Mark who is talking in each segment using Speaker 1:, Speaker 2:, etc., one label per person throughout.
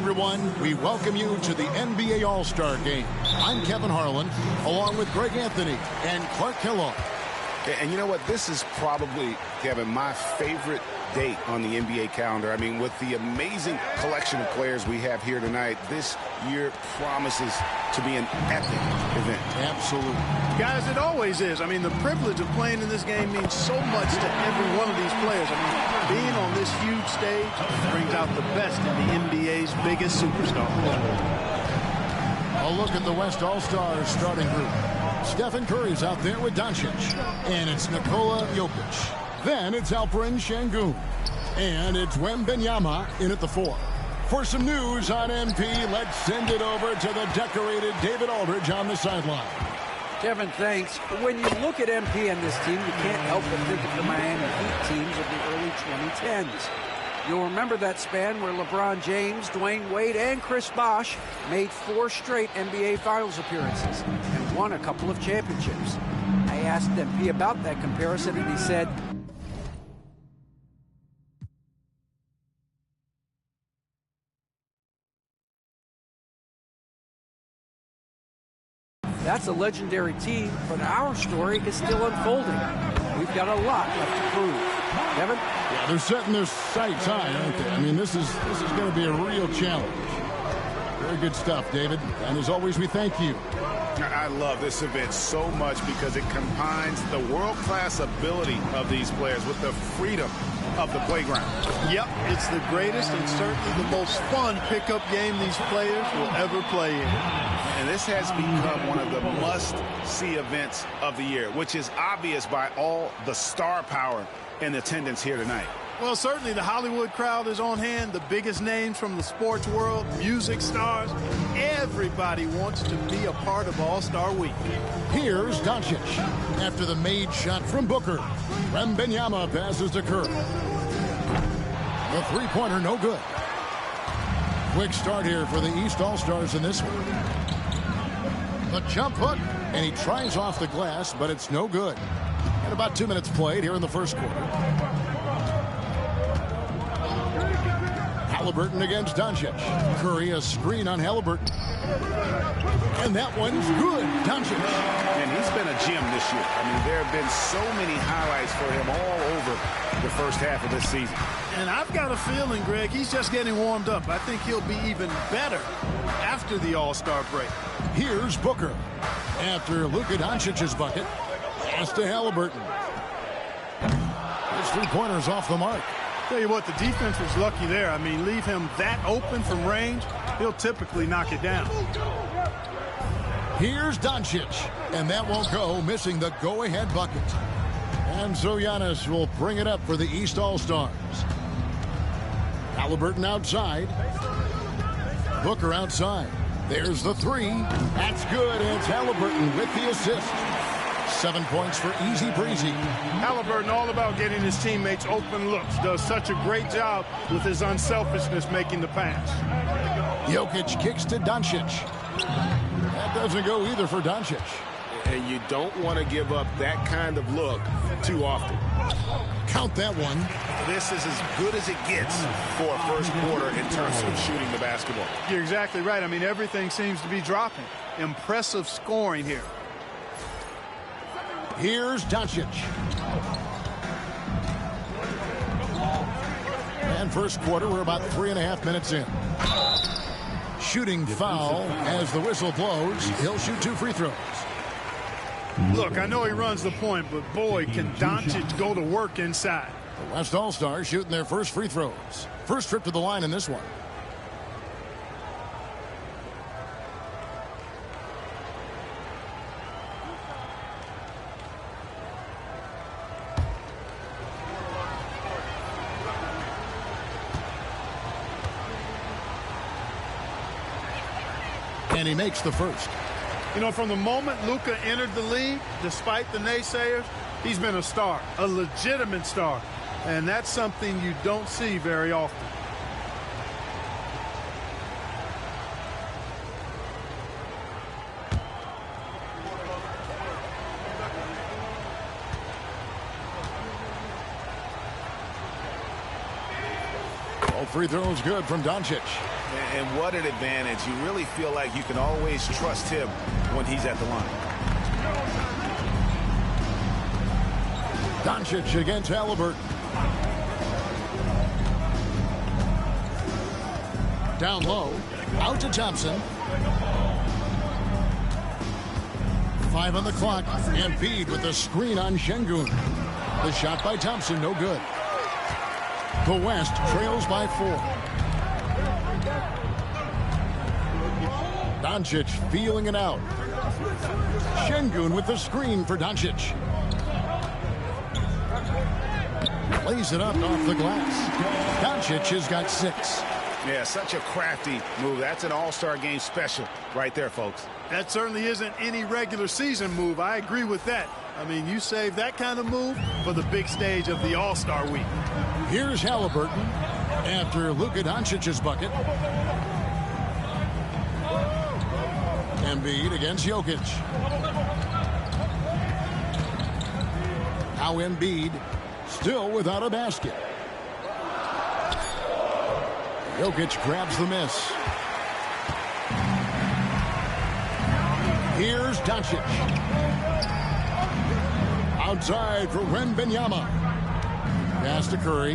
Speaker 1: everyone. We welcome you to the NBA All-Star Game. I'm Kevin Harlan, along with Greg Anthony and Clark Kellogg.
Speaker 2: And you know what? This is probably, Kevin, my favorite date on the NBA calendar. I mean, with the amazing collection of players we have here tonight, this year promises to be an epic event.
Speaker 1: Absolutely.
Speaker 3: Guys, it always is. I mean, the privilege of playing in this game means so much to every one of these players. I mean, being on this huge stage brings out the best in the NBA's biggest superstars.
Speaker 1: A look at the West All-Stars starting group. Stephen Curry's out there with Doncic. And it's Nikola Jokic. Then it's Alperen Şengün. And it's Wembanyama in at the 4. For some news on MP, let's send it over to the decorated David Aldridge on the sideline.
Speaker 4: Kevin, thanks. When you look at MP and this team, you can't help but think of the Miami Heat teams of the early 2010s. You'll remember that span where LeBron James, Dwayne Wade, and Chris Bosh made 4 straight NBA Finals appearances and won a couple of championships. I asked MP about that comparison, and he said, that's a legendary team, but our story is still unfolding. We've got a lot left to prove. Kevin?
Speaker 1: Yeah, they're setting their sights high, aren't they? I mean, this is going to be a real challenge. Very good stuff, David. And as always, we thank you.
Speaker 2: I love this event so much because it combines the world-class ability of these players with the freedom of the playground.
Speaker 3: Yep, it's the greatest and certainly the most fun pickup game these players will ever play in.
Speaker 2: And this has become one of the must-see events of the year, which is obvious by all the star power in attendance here tonight.
Speaker 3: Well, certainly the Hollywood crowd is on hand, the biggest names from the sports world, music stars. Everybody wants to be a part of All-Star Week.
Speaker 1: Here's Doncic. After the made shot from Booker, Wembanyama passes to Curry. The three-pointer, no good. Quick start here for the East All-Stars in this one. The jump hook, and he tries off the glass, but it's no good. And about 2 minutes played here in the first quarter. Halliburton against Doncic. Curry a screen on Halliburton. And that one's good. Doncic.
Speaker 2: And he's been a gem this year. I mean, there have been so many highlights for him all over the first half of this season.
Speaker 3: And I've got a feeling, Greg, he's just getting warmed up. I think he'll be even better after the All-Star break.
Speaker 1: Here's Booker. After Luka Doncic's bucket, pass to Halliburton. His three-pointer's off the mark.
Speaker 3: Tell you what, the defense was lucky there. I mean, leave him that open from range, he'll typically knock it down.
Speaker 1: Here's Doncic, and that won't go, missing the go-ahead bucket. And so Giannis will bring it up for the East All-Stars. Halliburton outside. Booker outside. There's the three. That's good, and it's Halliburton with the assist. 7 points for easy breezy.
Speaker 3: Halliburton all about getting his teammates open looks. Does such a great job with his unselfishness making the pass.
Speaker 1: Jokic kicks to Doncic. That doesn't go either for Doncic.
Speaker 2: And you don't want to give up that kind of look too often.
Speaker 1: Count that one.
Speaker 2: This is as good as it gets for a first quarter in terms of shooting the basketball.
Speaker 3: You're exactly right. I mean, everything seems to be dropping. Impressive scoring here.
Speaker 1: Here's Doncic. And first quarter, we're about 3.5 minutes in. Shooting foul as the whistle blows. He'll shoot 2 free throws.
Speaker 3: Look, I know he runs the point, but boy, can Doncic go to work inside.
Speaker 1: The West All-Stars shooting their first free throws. First trip to the line in this one. And he makes the first.
Speaker 3: You know, from the moment Luka entered the league, despite the naysayers, he's been a star, a legitimate star. And that's something you don't see very often.
Speaker 1: Both free throws good from Doncic.
Speaker 2: And what an advantage. You really feel like you can always trust him when he's at the line.
Speaker 1: Doncic against Halliburton. Down low. Out to Thompson. 5 on the clock. And Embiid with the screen on Şengün. The shot by Thompson, no good. The West trails by 4. Doncic feeling it out. Şengün with the screen for Doncic. Lays it up off the glass. Doncic has got 6.
Speaker 2: Yeah, such a crafty move. That's an all-star game special right there, folks.
Speaker 3: That certainly isn't any regular season move. I agree with that. I mean, you save that kind of move for the big stage of the All-Star week.
Speaker 1: Here's Halliburton after Luka Doncic's bucket. Embiid against Jokic. Now Embiid still without a basket. Jokic grabs the miss. Here's Doncic. Outside for Wembanyama. Pass to Curry.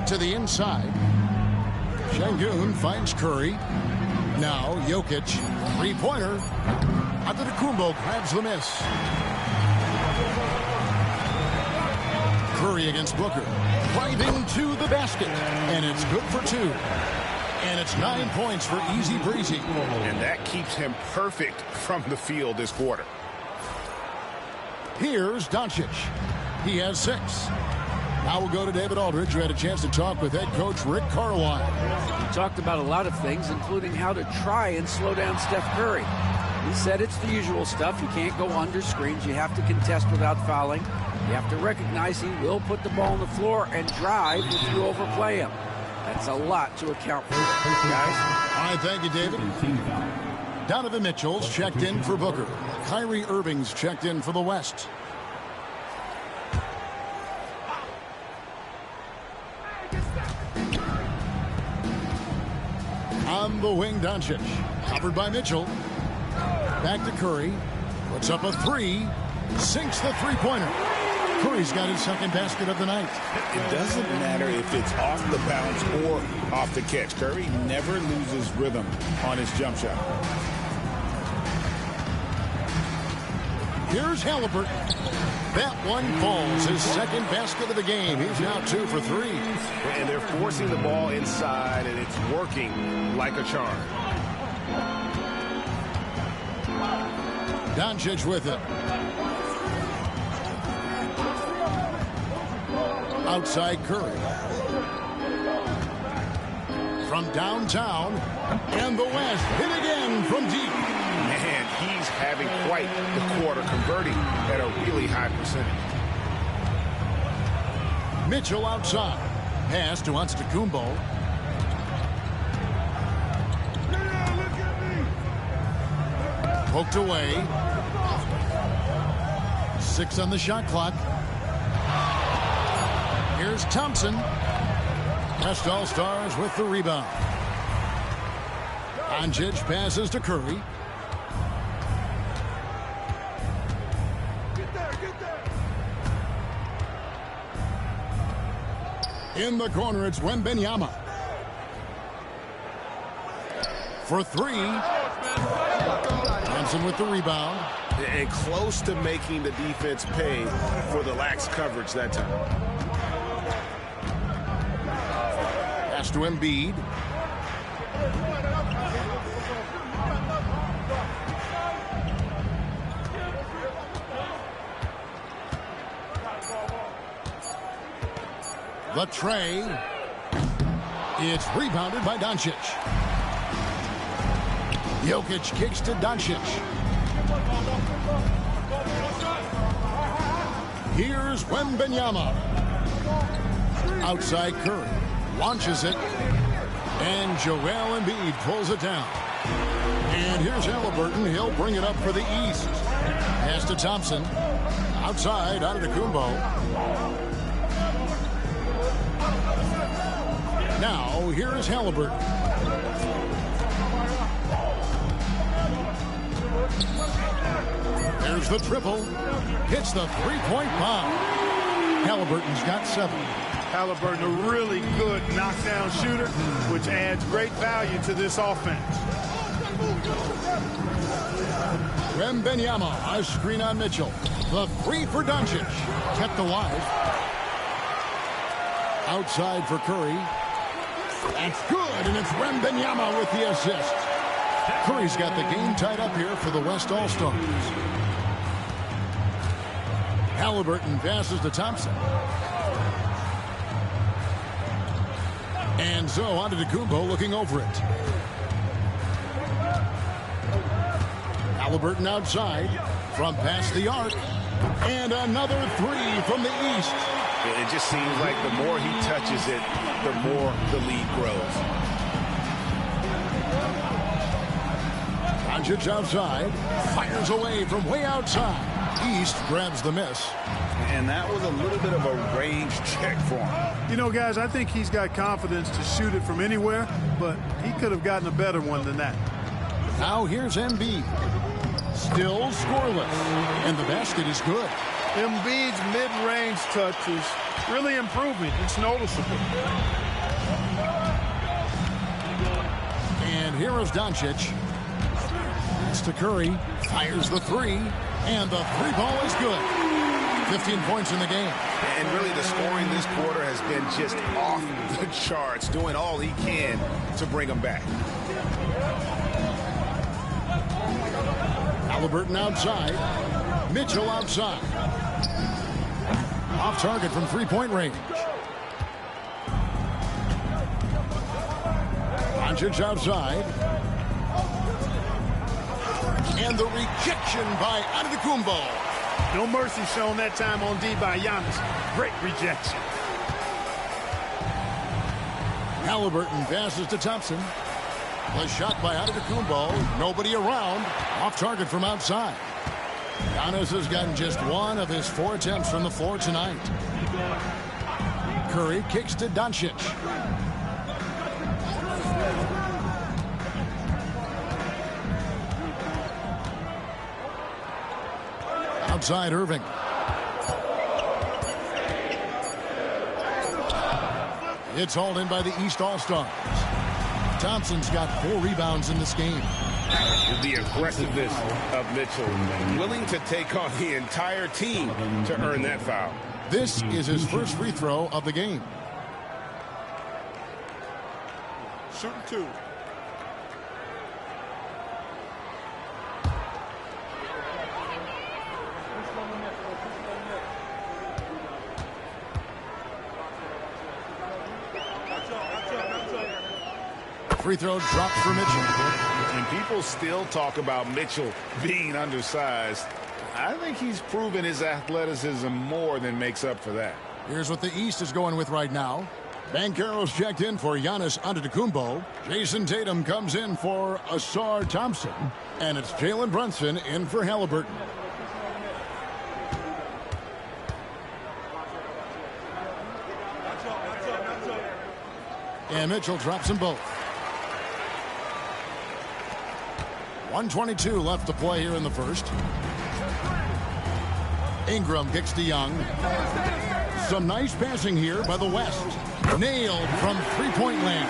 Speaker 1: To the inside. Şengün finds Curry. Now Jokic. Three-pointer. Antetokounmpo grabs the miss. Curry against Booker. Driving to the basket. And it's good for 2. And it's 9 points for easy breezy.
Speaker 2: And that keeps him perfect from the field this quarter.
Speaker 1: Here's Doncic. He has 6. Now we'll go to David Aldridge, who had a chance to talk with head coach Rick Carlisle.
Speaker 4: He talked about a lot of things, including how to try and slow down Steph Curry. He said it's the usual stuff. You can't go under screens. You have to contest without fouling. You have to recognize he will put the ball on the floor and drive if you overplay him. That's a lot to account for, guys.
Speaker 1: All right, thank you, David. Donovan Mitchell's checked in for Booker. Kyrie Irving's checked in for the West. On the wing, Doncic. Covered by Mitchell. Back to Curry. Puts up a 3. Sinks the three-pointer. Curry's got his second basket of the night.
Speaker 2: It doesn't matter if it's off the bounce or off the catch. Curry never loses rhythm on his jump shot.
Speaker 1: Here's Halliburton. That one falls. His second basket of the game. He's now 2 for 3.
Speaker 2: And they're forcing the ball inside, and it's working like a charm.
Speaker 1: Doncic with it. Outside Curry. From downtown. And the West hit again from deep.
Speaker 2: Man, he's having quite the quarter, converting at a really high percentage.
Speaker 1: Mitchell outside. Pass to Antetokounmpo. Poked away. 6 on the shot clock. Here's Thompson. West All-Stars with the rebound. Doncic passes to Curry. In the corner, it's Wembanyama. For 3. Thompson with the rebound.
Speaker 2: And close to making the defense pay for the lax coverage that time.
Speaker 1: Pass to Embiid. The tray. It's rebounded by Doncic. Jokic kicks to Doncic. Here's Wembanyama. Outside Curry. Launches it. And Joel Embiid pulls it down. And here's Halliburton. He'll bring it up for the East. Pass to Thompson. Outside, Antetokounmpo. Now, here is Halliburton. There's the triple. Hits the three-point bomb. Halliburton's got 7.
Speaker 3: Halliburton, a really good knockdown shooter, which adds great value to this offense.
Speaker 1: Wembanyama, a screen on Mitchell. The 3 for Doncic. Kept alive. Outside for Curry. That's good, and it's Wembanyama with the assist. Curry's got the game tied up here for the West All-Stars. Halliburton passes to Thompson. And so Antetokounmpo looking over it. Halliburton outside from past the arc. And another 3 from the east.
Speaker 2: It just seems like the more he touches it, the more the lead grows.
Speaker 1: Doncic outside. Fires away from way outside. East grabs the miss.
Speaker 2: And that was a little bit of a range check for him.
Speaker 3: You know, guys, I think he's got confidence to shoot it from anywhere, but he could have gotten a better one than that.
Speaker 1: Now here's Embiid. Still scoreless. And the basket is good.
Speaker 3: Embiid's mid-range touch is really improving. It's noticeable.
Speaker 1: And here is Doncic. It's to Curry. Fires the 3. And the 3 ball is good. 15 points in the game.
Speaker 2: And really the scoring this quarter has been just off the charts, doing all he can to bring them back.
Speaker 1: Halliburton outside. Mitchell outside. Off target from three-point range. Doncic outside. And the rejection by Antetokounmpo.
Speaker 3: No mercy shown that time on D by Giannis. Great rejection.
Speaker 1: Halliburton passes to Thompson. The shot by Antetokounmpo. Nobody around. Off target from outside. Giannis has gotten just 1 of his 4 attempts from the floor tonight. Curry kicks to Doncic. Outside Irving. It's hauled in by the East All-Stars. Thompson's got 4 rebounds in this game.
Speaker 2: The aggressiveness of Mitchell, willing to take on the entire team to earn that foul.
Speaker 1: This is his first free throw of the game.
Speaker 3: Shooting 2.
Speaker 1: Free throw dropped for Mitchell.
Speaker 2: And people still talk about Mitchell being undersized. I think he's proven his athleticism more than makes up for that.
Speaker 1: Here's what the East is going with right now. Banchero's checked in for Giannis Antetokounmpo. Jason Tatum comes in for AllStar Thompson. And it's Jalen Brunson in for Halliburton. And Mitchell drops them both. 1:22 left to play here in the first. Ingram kicks to Young. Some nice passing here by the West. Nailed from three-point land.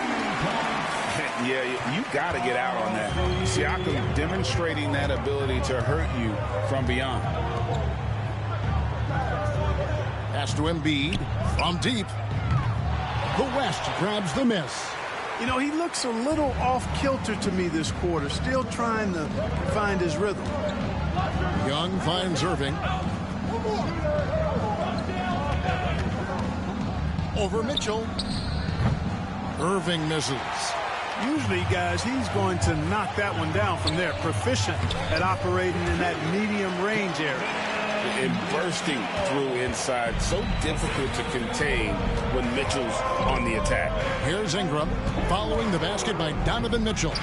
Speaker 2: Yeah, you got to get out on that. Siakam demonstrating that ability to hurt you from beyond.
Speaker 1: Pass to Embiid from deep. The West grabs the miss.
Speaker 3: You know, he looks a little off-kilter to me this quarter, still trying to find his rhythm.
Speaker 1: Young finds Irving. Over Mitchell. Irving misses.
Speaker 3: Usually, guys, he's going to knock that one down from there. Proficient at operating in that medium range area.
Speaker 2: And bursting through inside. So difficult to contain when Mitchell's on the attack.
Speaker 1: Here's Ingram following the basket by Donovan Mitchell.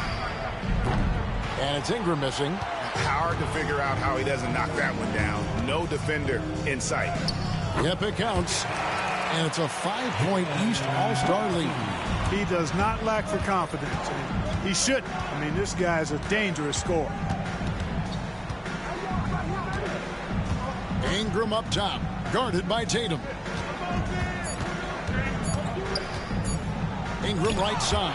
Speaker 1: And it's Ingram missing.
Speaker 2: Hard to figure out how he doesn't knock that one down. No defender in sight.
Speaker 1: Yep, it counts. And it's a 5-point East All-Star lead.
Speaker 3: He does not lack for confidence. And he shouldn't. I mean, this guy's a dangerous scorer.
Speaker 1: Ingram up top, guarded by Tatum. Ingram right side.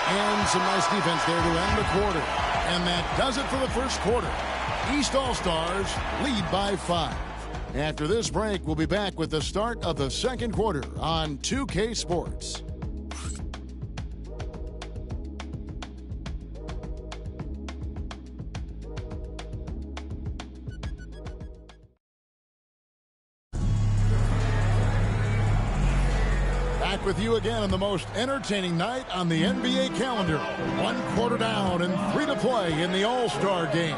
Speaker 1: And some nice defense there to end the quarter. And that does it for the first quarter. East All-Stars lead by 5. After this break, we'll be back with the start of the second quarter on 2K Sports. Back with you again on the most entertaining night on the NBA calendar. 1 quarter down and 3 to play in the All-Star game.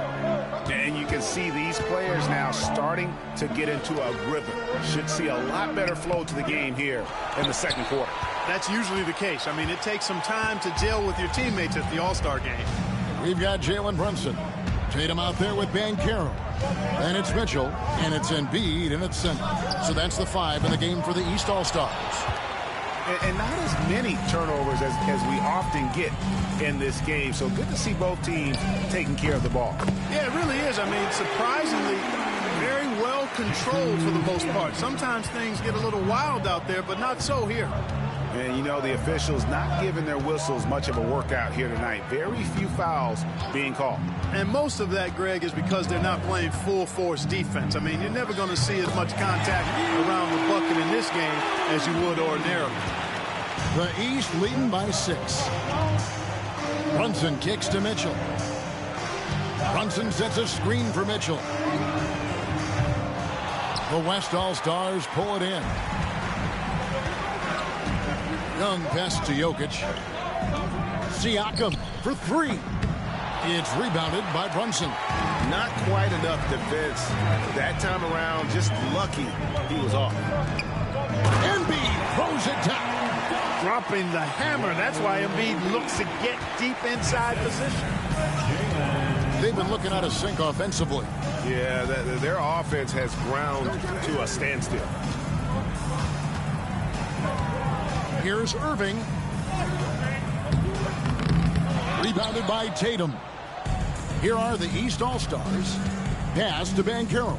Speaker 2: And you can see these players now starting to get into a rhythm. Should see a lot better flow to the game here in the second quarter.
Speaker 3: That's usually the case. I mean, it takes some time to gel with your teammates at the All-Star game.
Speaker 1: We've got Jalen Brunson. Tatum out there with Banchero. And it's Mitchell, and it's Embiid, and it's center. So that's the 5 in the game for the East All-Stars.
Speaker 2: And not as many turnovers as we often get in this game. So good to see both teams taking care of the ball.
Speaker 3: Yeah, it really is. I mean, surprisingly, very well controlled for the most part. Sometimes things get a little wild out there, but not so here.
Speaker 2: And, you know, the officials not giving their whistles much of a workout here tonight. Very few fouls being called.
Speaker 3: And most of that, Greg, is because they're not playing full-force defense. I mean, you're never going to see as much contact around the bucket in this game as you would ordinarily.
Speaker 1: The East leading by 6. Brunson kicks to Mitchell. Brunson sets a screen for Mitchell. The West All-Stars pull it in. Young pass to Jokic. Siakam for 3. It's rebounded by Brunson.
Speaker 2: Not quite enough defense that time around. Just lucky he was off.
Speaker 1: Embiid throws it down.
Speaker 3: Dropping the hammer. That's why Embiid looks to get deep inside position.
Speaker 1: They've been looking out of sync offensively.
Speaker 2: Yeah, their offense has ground to a standstill.
Speaker 1: Here's Irving. Rebounded by Tatum. Here are the East All-Stars. Pass to Banchero.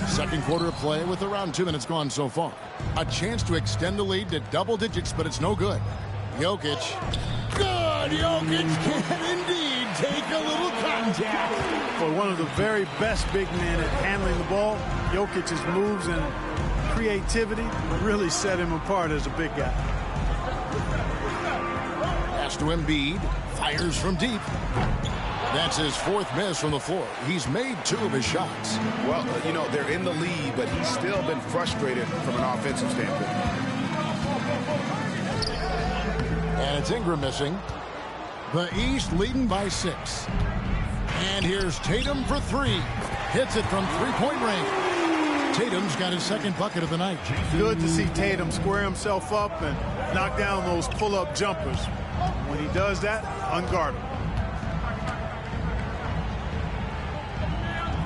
Speaker 1: Second quarter of play with around 2 minutes gone so far. A chance to extend the lead to double digits, but it's no good. Jokic. Good! Jokic can indeed take a little contact.
Speaker 3: For one of the very best big men at handling the ball, Jokic's moves and creativity really set him apart as a big guy.
Speaker 1: Pass to Embiid. Fires from deep. That's his 4th miss from the floor. He's made 2 of his shots.
Speaker 2: Well, you know, they're in the lead, but he's still been frustrated from an offensive standpoint.
Speaker 1: And it's Ingram missing. The East leading by 6. And here's Tatum for 3. Hits it from 3-point range. Tatum's got his 2nd bucket of the night.
Speaker 3: Good to see Tatum square himself up and knock down those pull-up jumpers. When he does that, unguardable.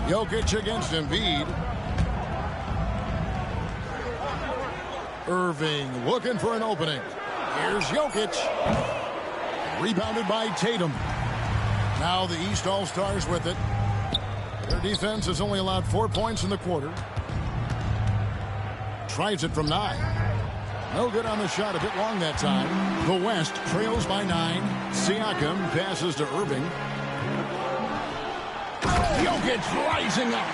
Speaker 1: Jokic against Embiid. Irving looking for an opening. Here's Jokic. Rebounded by Tatum. Now the East All-Stars with it. Their defense has only allowed 4 points in the quarter. Tries it from 9. No good on the shot, a bit long that time. The West trails by 9. Siakam passes to Irving. Jokic rising up.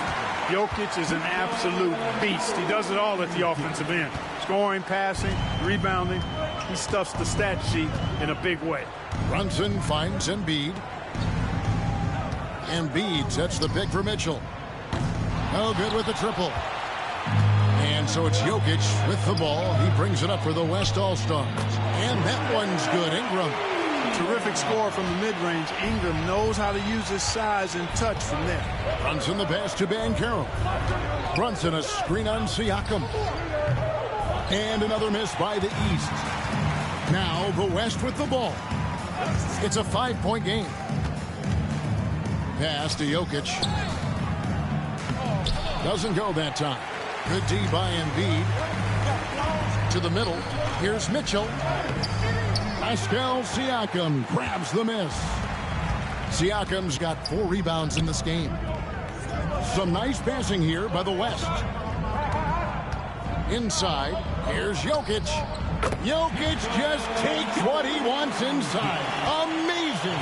Speaker 3: Jokic is an absolute beast. He does it all at the offensive end. Scoring, passing, rebounding. He stuffs the stat sheet in a big way.
Speaker 1: Brunson finds Embiid. Embiid sets the pick for Mitchell. No good with the triple. And so it's Jokic with the ball. He brings it up for the West All-Stars. And that one's good. Ingram.
Speaker 3: Terrific score from the mid-range. Ingram knows how to use his size and touch from there.
Speaker 1: Brunson the pass to Banchero. Brunson a screen on Siakam. And another miss by the East. Now the West with the ball. It's a 5-point game. Pass to Jokic. Doesn't go that time. Good D by Embiid. To the middle. Here's Mitchell. Pascal Siakam grabs the miss. Siakam's got 4 rebounds in this game. Some nice passing here by the West. Inside, here's Jokic. Jokic just takes what he wants inside. Amazing.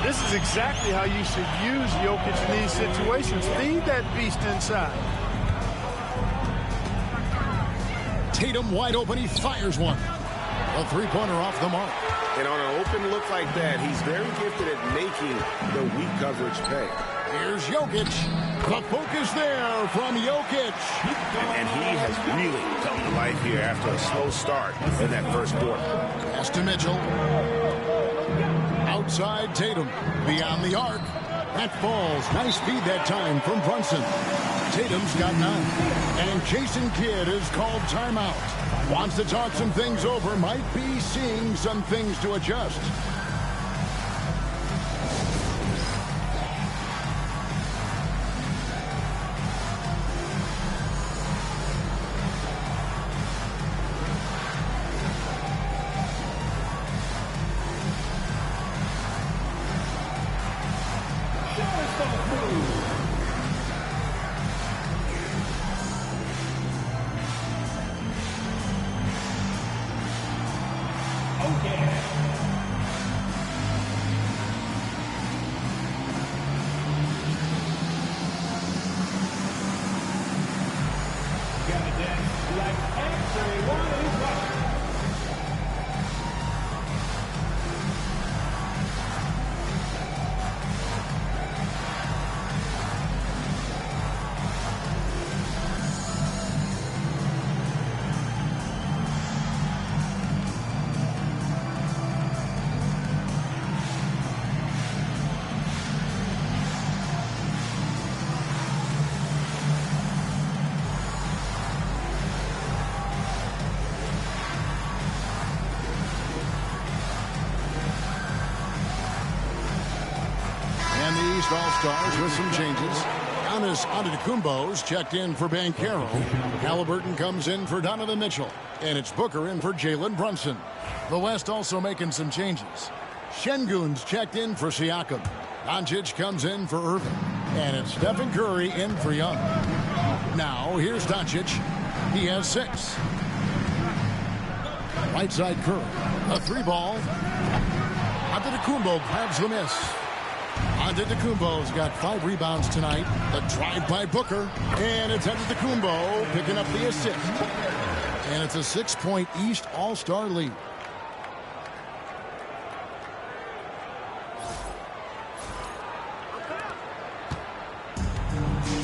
Speaker 3: This is exactly how you should use Jokic in these situations. Feed that beast inside.
Speaker 1: Tatum wide open. He fires one. A three-pointer off the mark.
Speaker 2: And on an open look like that, he's very gifted at making the weak coverage pay.
Speaker 1: Here's Jokic. The focus there from Jokic.
Speaker 2: And he has really come to life here after a slow start in that first quarter.
Speaker 1: Pass to Mitchell. Outside Tatum. Beyond the arc. That falls. Nice feed that time from Brunson. Tatum's got 9. And Jason Kidd is called timeout. Wants to talk some things over. Might be seeing some things to adjust. All-Stars with some changes. Giannis Antetokounmpo's checked in for Banchero. Halliburton comes in for Donovan Mitchell. And it's Booker in for Jalen Brunson. The West also making some changes. Şengün's checked in for Siakam. Doncic comes in for Irving. And it's Stephen Curry in for Young. Now, here's Doncic. He has 6. Right side Curry. A 3-ball. Antetokounmpo grabs the miss. Antetokounmpo's got 5 rebounds tonight. The drive by Booker. And it's Antetokounmpo picking up the assist. And it's a 6-point East All-Star lead.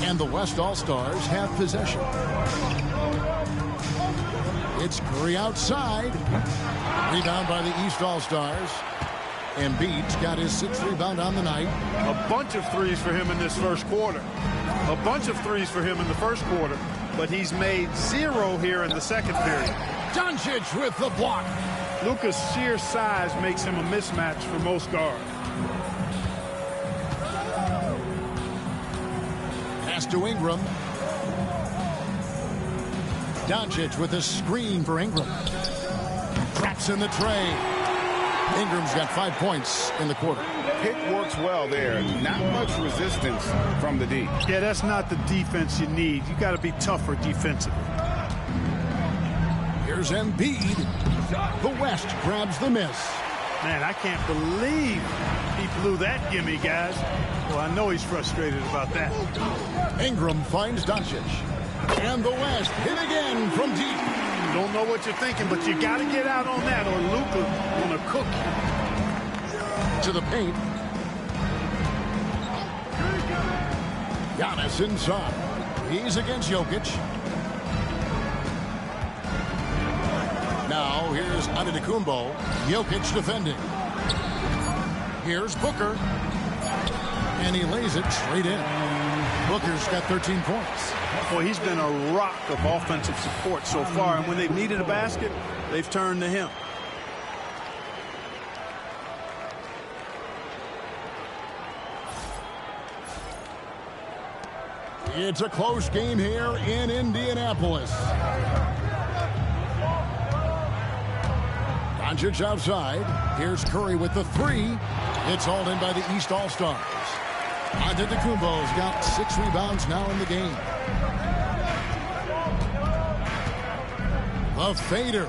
Speaker 1: And the West All-Stars have possession. It's Curry outside. Rebound by the East All-Stars. Embiid's got his 6th rebound on the night.
Speaker 3: A bunch of threes for him in this first quarter. A bunch of threes for him in the first quarter. But he's made 0 here in the second period.
Speaker 1: Doncic with the block.
Speaker 3: Luka's sheer size makes him a mismatch for most guards.
Speaker 1: Pass to Ingram. Doncic with a screen for Ingram. Drops in the tray. Ingram's got 5 points in the quarter.
Speaker 2: Pick works well there. Not much resistance from the D.
Speaker 3: Yeah, that's not the defense you need. You got to be tougher defensively.
Speaker 1: Here's Embiid. The West grabs the miss.
Speaker 3: Man, I can't believe he blew that gimme, guys. Well, I know he's frustrated about that.
Speaker 1: Ingram finds Doncic. And the West hit again from deep.
Speaker 3: Don't know what you're thinking, but you got to get out on that or Luka gonna cook you.
Speaker 1: To the paint. Giannis inside. He's against Jokic. Now here's Antetokounmpo. Jokic defending. Here's Booker. And he lays it straight in. Booker's got 13 points.
Speaker 3: Boy, he's been a rock of offensive support so far, and when they've needed a basket, they've turned to him.
Speaker 1: It's a close game here in Indianapolis. Doncic outside. Here's Curry with the three. It's hauled in by the East All-Stars. Antetokounmpo's got 6 rebounds now in the game. The fader.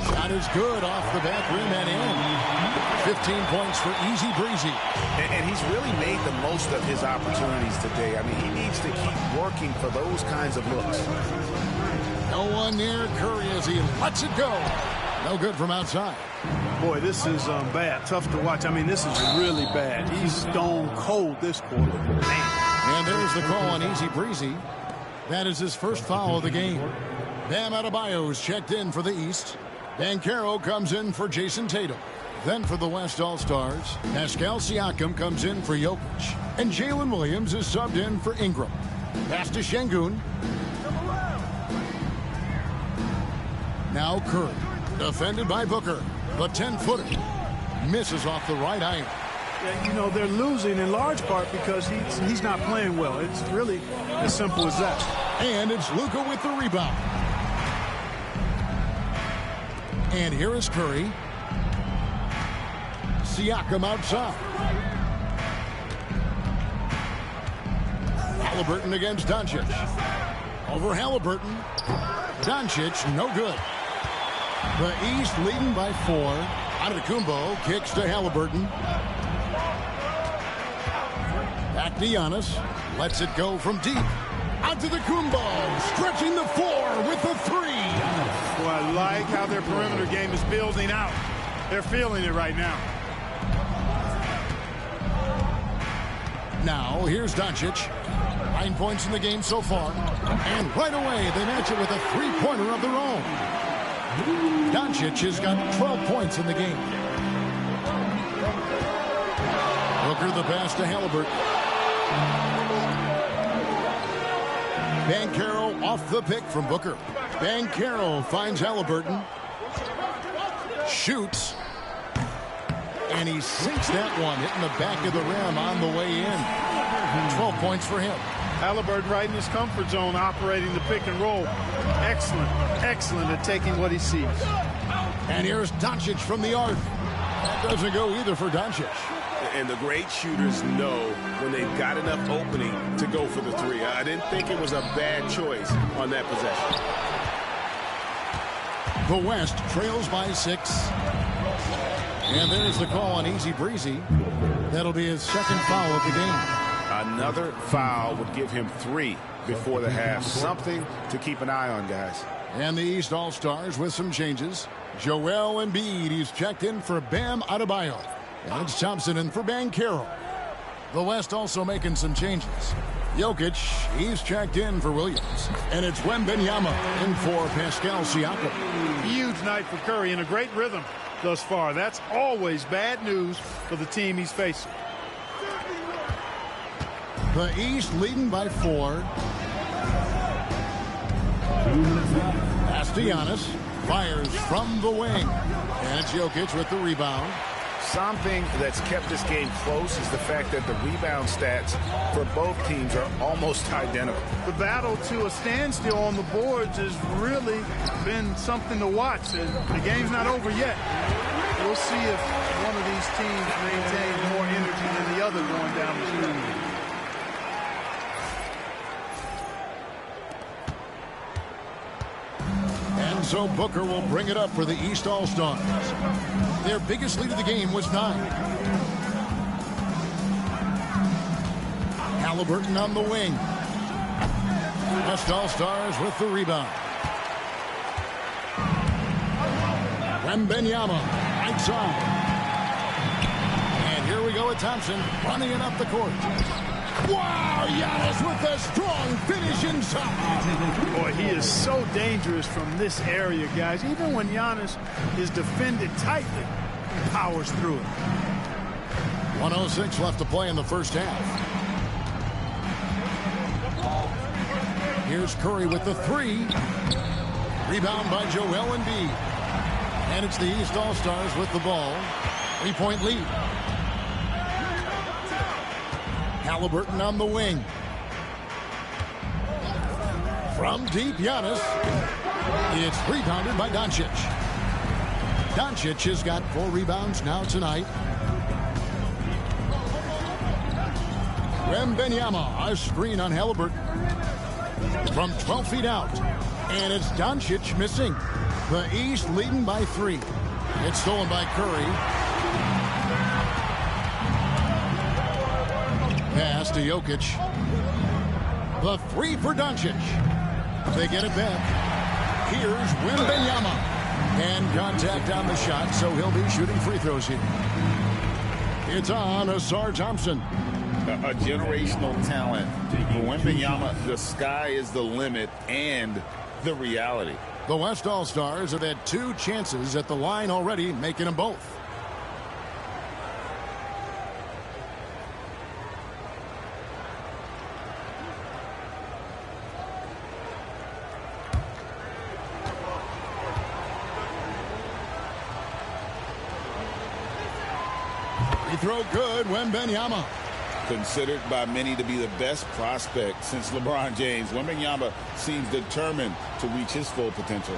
Speaker 1: Shot is good off the back rim and in. 15 points for Easy Breezy.
Speaker 2: And he's really made the most of his opportunities today. I mean, he needs to keep working for those kinds of looks.
Speaker 1: No one near Curry as he lets it go. No good from outside.
Speaker 3: Boy, this is bad. Tough to watch. I mean, this is really bad. He's stone cold this quarter. Man.
Speaker 1: And there's the call on Easy Breezy. That is his first foul of the game. Bam Adebayo's checked in for the East. Banchero comes in for Jason Tatum. Then for the West All-Stars, Pascal Siakam comes in for Jokic. And Jalen Williams is subbed in for Ingram. Pass to Şengün. Now Curry. Defended by Booker. The 10-footer misses off the right iron.
Speaker 3: Yeah, you know, they're losing in large part because he's not playing well. It's really as simple as that.
Speaker 1: And it's Luka with the rebound. And here is Curry. Siakam outside. Halliburton against Doncic. Over Halliburton. Doncic, no good. The East leading by 4. Antetokounmpo kicks to Halliburton. Back to Giannis. Lets it go from deep. Antetokounmpo stretching the floor with the 3.
Speaker 3: Well, I like how their perimeter game is building out. They're feeling it right now.
Speaker 1: Now, here's Doncic. 9 points in the game so far. And right away, they match it with a three-pointer of their own. Doncic has got 12 points in the game. Booker the pass to Halliburton. Banchero off the pick from Booker. Banchero finds Halliburton. Shoots. And he sinks that one, hitting the back of the rim on the way in. 12 points for him.
Speaker 3: Halliburton right in his comfort zone, operating the pick and roll. Excellent, excellent at taking what he sees.
Speaker 1: And here's Doncic from the arc. That doesn't go either for Doncic.
Speaker 2: And the great shooters know when they've got enough opening to go for the 3. I didn't think it was a bad choice on that possession.
Speaker 1: The West trails by 6. And there's the call on Easy Breezy. That'll be his second foul of the game.
Speaker 2: Another foul would give him 3 before the half. Something to keep an eye on, guys.
Speaker 1: And the East All-Stars with some changes. Joel Embiid, he's checked in for Bam Adebayo. And it's Thompson in for Banchero. The West also making some changes. Jokic, he's checked in for Williams. And it's Wembanyama in for Pascal Siakam.
Speaker 3: Huge night for Curry and a great rhythm thus far. That's always bad news for the team he's facing.
Speaker 1: The East leading by 4. Pass to Giannis. Fires from the wing. And it's Jokic with the rebound.
Speaker 2: Something that's kept this game close is the fact that the rebound stats for both teams are almost identical.
Speaker 3: The battle to a standstill on the boards has really been something to watch. And the game's not over yet. We'll see if one of these teams maintains more energy than the other going down the street.
Speaker 1: And so Booker will bring it up for the East All-Stars. Their biggest lead of the game was 9. Halliburton on the wing. West All-Stars with the rebound. Wembanyama right side. And here we go with Thompson running it up the court. Wow, Giannis with a strong finish inside.
Speaker 3: Boy, he is so dangerous from this area, guys. Even when Giannis is defended tightly, he powers through it.
Speaker 1: 1:06 left to play in the first half. Here's Curry with the 3. Rebound by Joel Embiid. And it's the East All-Stars with the ball. 3-point lead. Halliburton on the wing. From deep, Giannis. It's rebounded by Doncic. Doncic has got 4 rebounds now tonight. Wembanyama, a screen on Halliburton. From 12 feet out. And it's Doncic missing. The East leading by 3. It's stolen by Curry. Pass to Jokic. The 3 for Doncic. They get it back. Here's Wembanyama. And contact on the shot, so he'll be shooting free throws here. It's on AllStar Thompson.
Speaker 5: A generational talent. For Wembanyama, the sky is the limit and the reality.
Speaker 1: The West All-Stars have had 2 chances at the line already, making them both. Free throw good, Wembanyama.
Speaker 5: Considered by many to be the best prospect since LeBron James, Wembanyama seems determined to reach his full potential.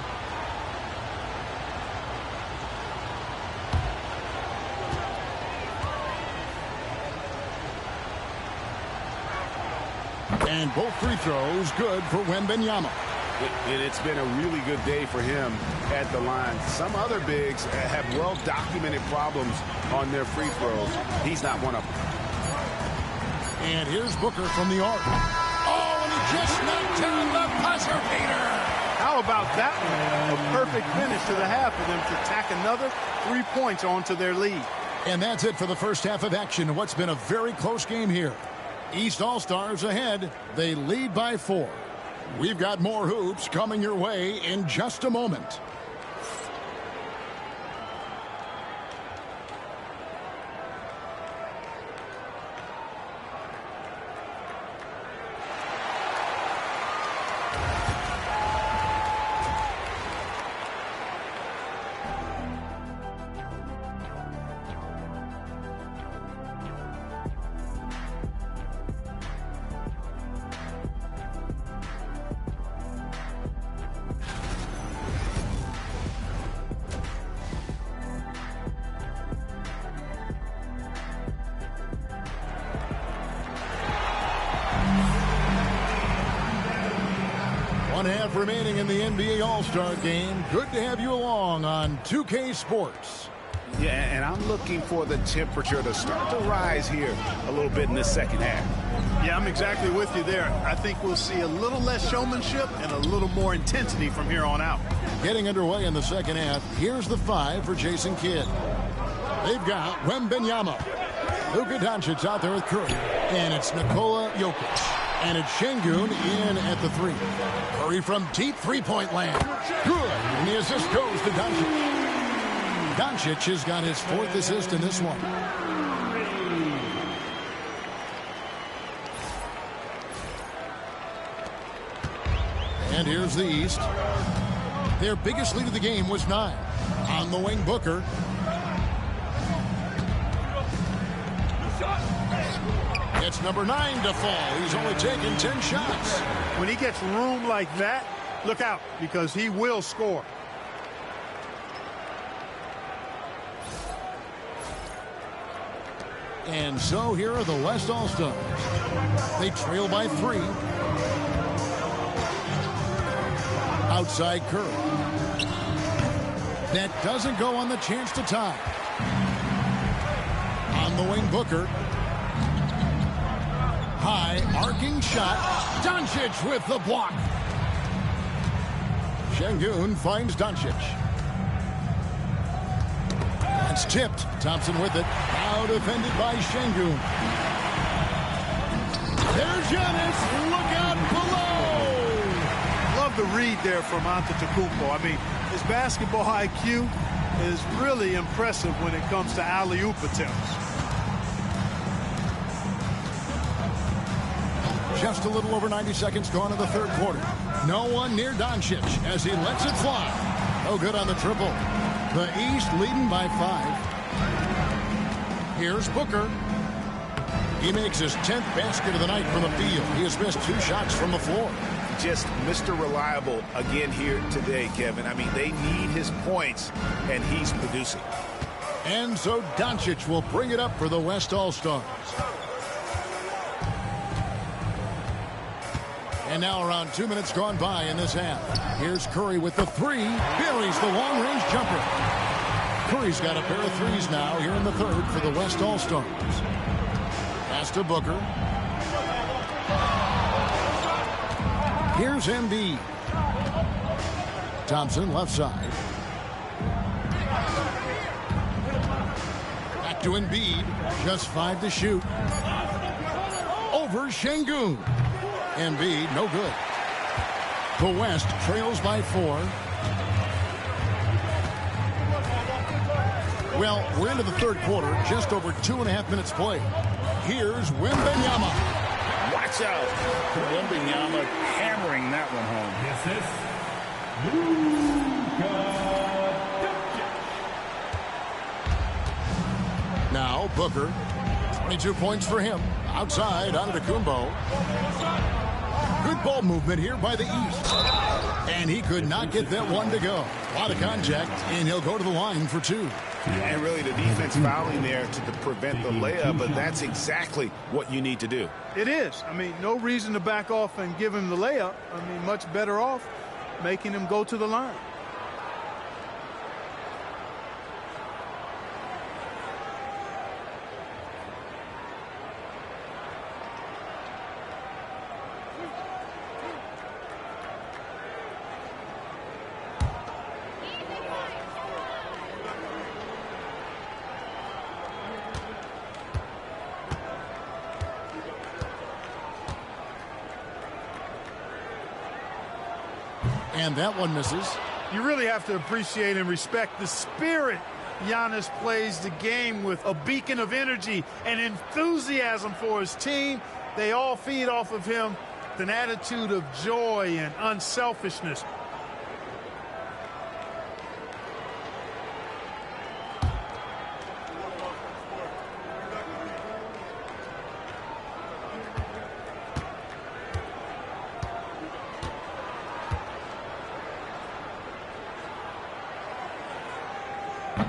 Speaker 1: And both free throws good for Wembanyama.
Speaker 2: It's been a really good day for him at the line. Some other bigs have well-documented problems on their free throws. He's not one of them.
Speaker 1: And here's Booker from the arc. Oh, and he just knocked down the buzzer beater.
Speaker 3: How about that one? A perfect finish to the half for them to tack another 3 points onto their lead.
Speaker 1: And that's it for the first half of action. What's been a very close game here. East All-Stars ahead. They lead by 4. We've got more hoops coming your way in just a moment. One half remaining in the NBA All-Star game. Good to have you along on 2K Sports.
Speaker 2: Yeah, and I'm looking for the temperature to start to rise here a little bit in this second half.
Speaker 3: Yeah, I'm exactly with you there. I think we'll see a little less showmanship and a little more intensity from here on out.
Speaker 1: Getting underway in the second half. Here's the 5 for Jason Kidd. They've got Wembanyama. Luka Doncic out there with Curry. And it's Nikola Jokic. And it's Şengün in at the 3. Curry from deep three-point land. Good. And the assist goes to Doncic. Doncic has got his 4th assist in this one. And here's the East. Their biggest lead of the game was 9. On the wing, Booker. It's number 9 to fall. He's only taken 10 shots.
Speaker 3: When he gets room like that, look out, because he will score.
Speaker 1: And so here are the West All-Stars. They trail by 3. Outside Curry. That doesn't go on the chance to tie. On the wing, Booker. High, arcing shot. Doncic with the block. Şengün finds Doncic. It's tipped. Thompson with it. Now defended by Şengün. There's Giannis. Look out below.
Speaker 3: Love the read there from Antetokounmpo. I mean, his basketball IQ is really impressive when it comes to alley-oop attempts.
Speaker 1: Just a little over 90 seconds gone in the third quarter. No one near Doncic as he lets it fly. No good on the triple. The East leading by 5. Here's Booker. He makes his 10th basket of the night from the field. He has missed 2 shots from the floor.
Speaker 2: Just Mr. Reliable again here today, Kevin. I mean, they need his points, and he's producing.
Speaker 1: And so Doncic will bring it up for the West All-Stars. And now around 2 minutes gone by in this half. Here's Curry with the 3. Buries the long-range jumper. Curry's got a pair of 3s now here in the 3rd for the West All-Stars. Pass to Booker. Here's Embiid. Thompson left side. Back to Embiid. Just 5 to shoot. Over Şengün. Embiid, no good. The West trails by 4. Well, we're into the 3rd quarter. Just over 2.5 minutes played. Here's Wembanyama.
Speaker 5: Watch out. Wembanyama hammering that one home.
Speaker 1: Now Booker. 22 points for him. Outside, Antetokounmpo. Good ball movement here by the East. And he could not get that one to go. A lot of contact, and he'll go to the line for 2.
Speaker 2: And really the defense fouling there to prevent the layup, but that's exactly what you need to do.
Speaker 3: It is. I mean, no reason to back off and give him the layup. I mean, much better off making him go to the line.
Speaker 1: And that one misses.
Speaker 3: You really have to appreciate and respect the spirit Giannis plays the game with. A beacon of energy and enthusiasm for his team. They all feed off of him with an attitude of joy and unselfishness.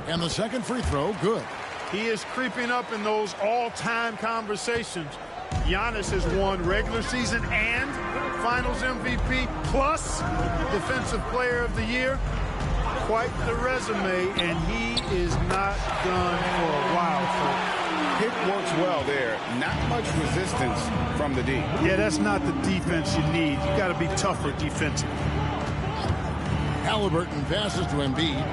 Speaker 1: And the second free throw, good.
Speaker 3: He is creeping up in those all-time conversations. Giannis has won regular season and Finals MVP plus Defensive Player of the Year. Quite the resume, and he is not done for a while, folks.
Speaker 2: It works well there. Not much resistance from the D.
Speaker 3: Yeah, that's not the defense you need. You got to be tougher defensively.
Speaker 1: Halliburton passes to Embiid.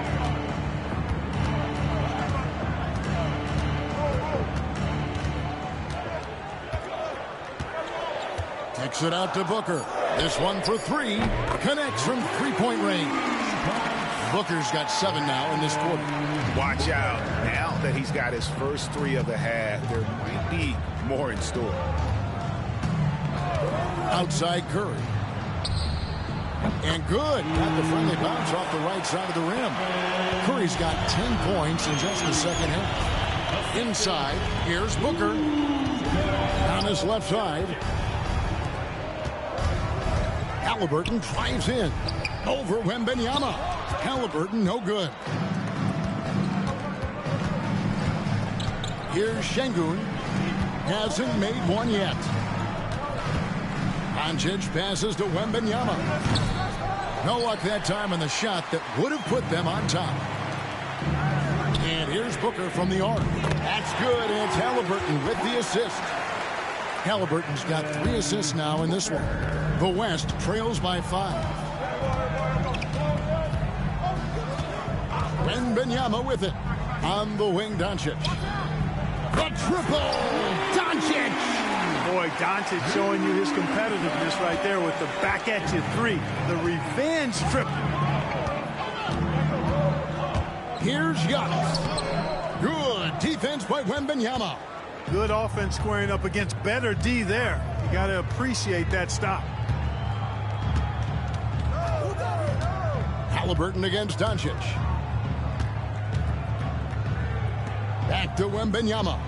Speaker 1: Kicks it out to Booker. This one for 3. Connects from 3-point range. Booker's got 7 now in this quarter.
Speaker 2: Watch out. Now that he's got his first 3 of the half, there might be more in store.
Speaker 1: Outside Curry. And good. Got the friendly bounce off the right side of the rim. Curry's got 10 points in just the second half. Inside, here's Booker. On his left side. Halliburton drives in. Over Wembanyama. Halliburton, no good. Here's Şengün. Hasn't made one yet. Doncic passes to Wembanyama. No luck that time on the shot that would have put them on top. And here's Booker from the arc. That's good, and it's Halliburton with the assist. Halliburton's got 3 assists now in this one. The West trails by 5. Wembanyama with it. On the wing, Doncic. The triple! Doncic!
Speaker 3: Boy, Doncic showing you his competitiveness right there with the back-at-you 3. The revenge triple.
Speaker 1: Here's Giannis. Good defense by Wembanyama.
Speaker 3: Good offense squaring up against better D there. You got to appreciate that stop.
Speaker 1: Halliburton against Doncic. Back to Wembanyama.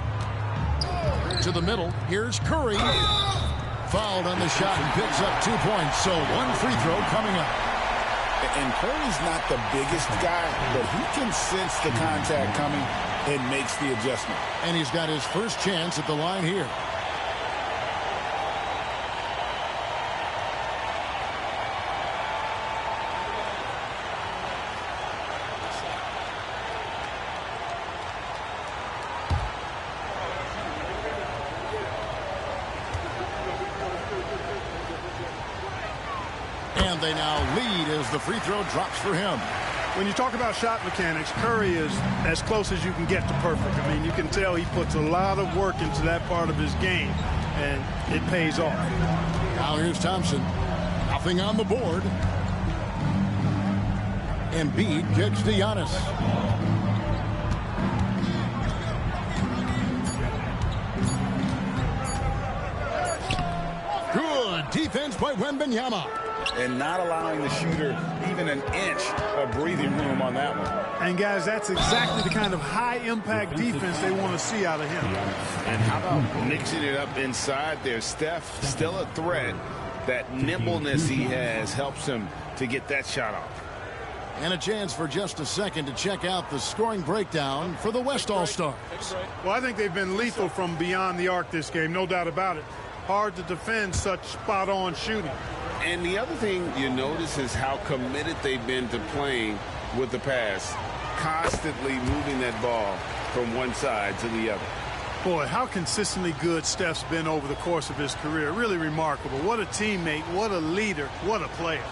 Speaker 1: to the middle. Here's Curry. Fouled on the shot and picks up 2 points. So one free throw coming up.
Speaker 5: And Curry's not the biggest guy, but he can sense the contact coming and makes the adjustment.
Speaker 1: And he's got his first chance at the line here. And they now lead as the free throw drops for him.
Speaker 3: When you talk about shot mechanics, Curry is as close as you can get to perfect. I mean, you can tell he puts a lot of work into that part of his game, and it pays off.
Speaker 1: Now here's Thompson. Nothing on the board. Embiid kicks to Giannis. Good defense by Wembanyama.
Speaker 5: And not allowing the shooter even an inch of breathing room on that one.
Speaker 3: And, guys, that's exactly the kind of high-impact defense they want to see out of him.
Speaker 2: And how about mixing it up inside there? Steph, still a threat. That nimbleness he has helps him to get that shot off.
Speaker 1: And a chance for just a second to check out the scoring breakdown for the West All-Stars.
Speaker 3: Well, I think they've been lethal from beyond the arc this game, no doubt about it. Hard to defend such spot-on shooting.
Speaker 2: And the other thing you notice is how committed they've been to playing with the pass, constantly moving that ball from one side to the other.
Speaker 3: Boy, how consistently good Steph's been over the course of his career. Really remarkable. What a teammate, what a leader, what a player.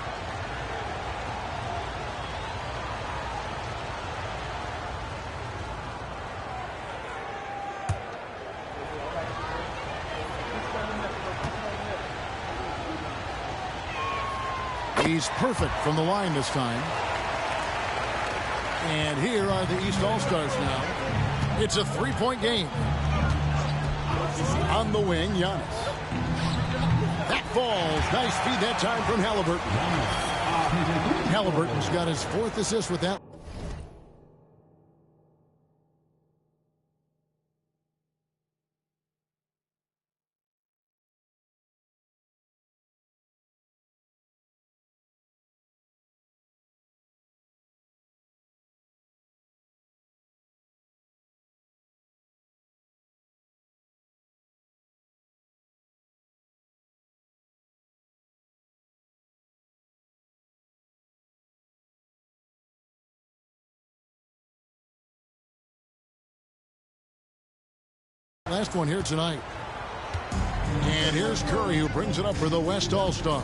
Speaker 1: He's perfect from the line this time. And here are the East All-Stars now. It's a three-point game. On the wing, Giannis. That falls. Nice feed that time from Halliburton. Halliburton's got his fourth assist with that. Last one here tonight. And here's Curry, who brings it up for the West All-Star.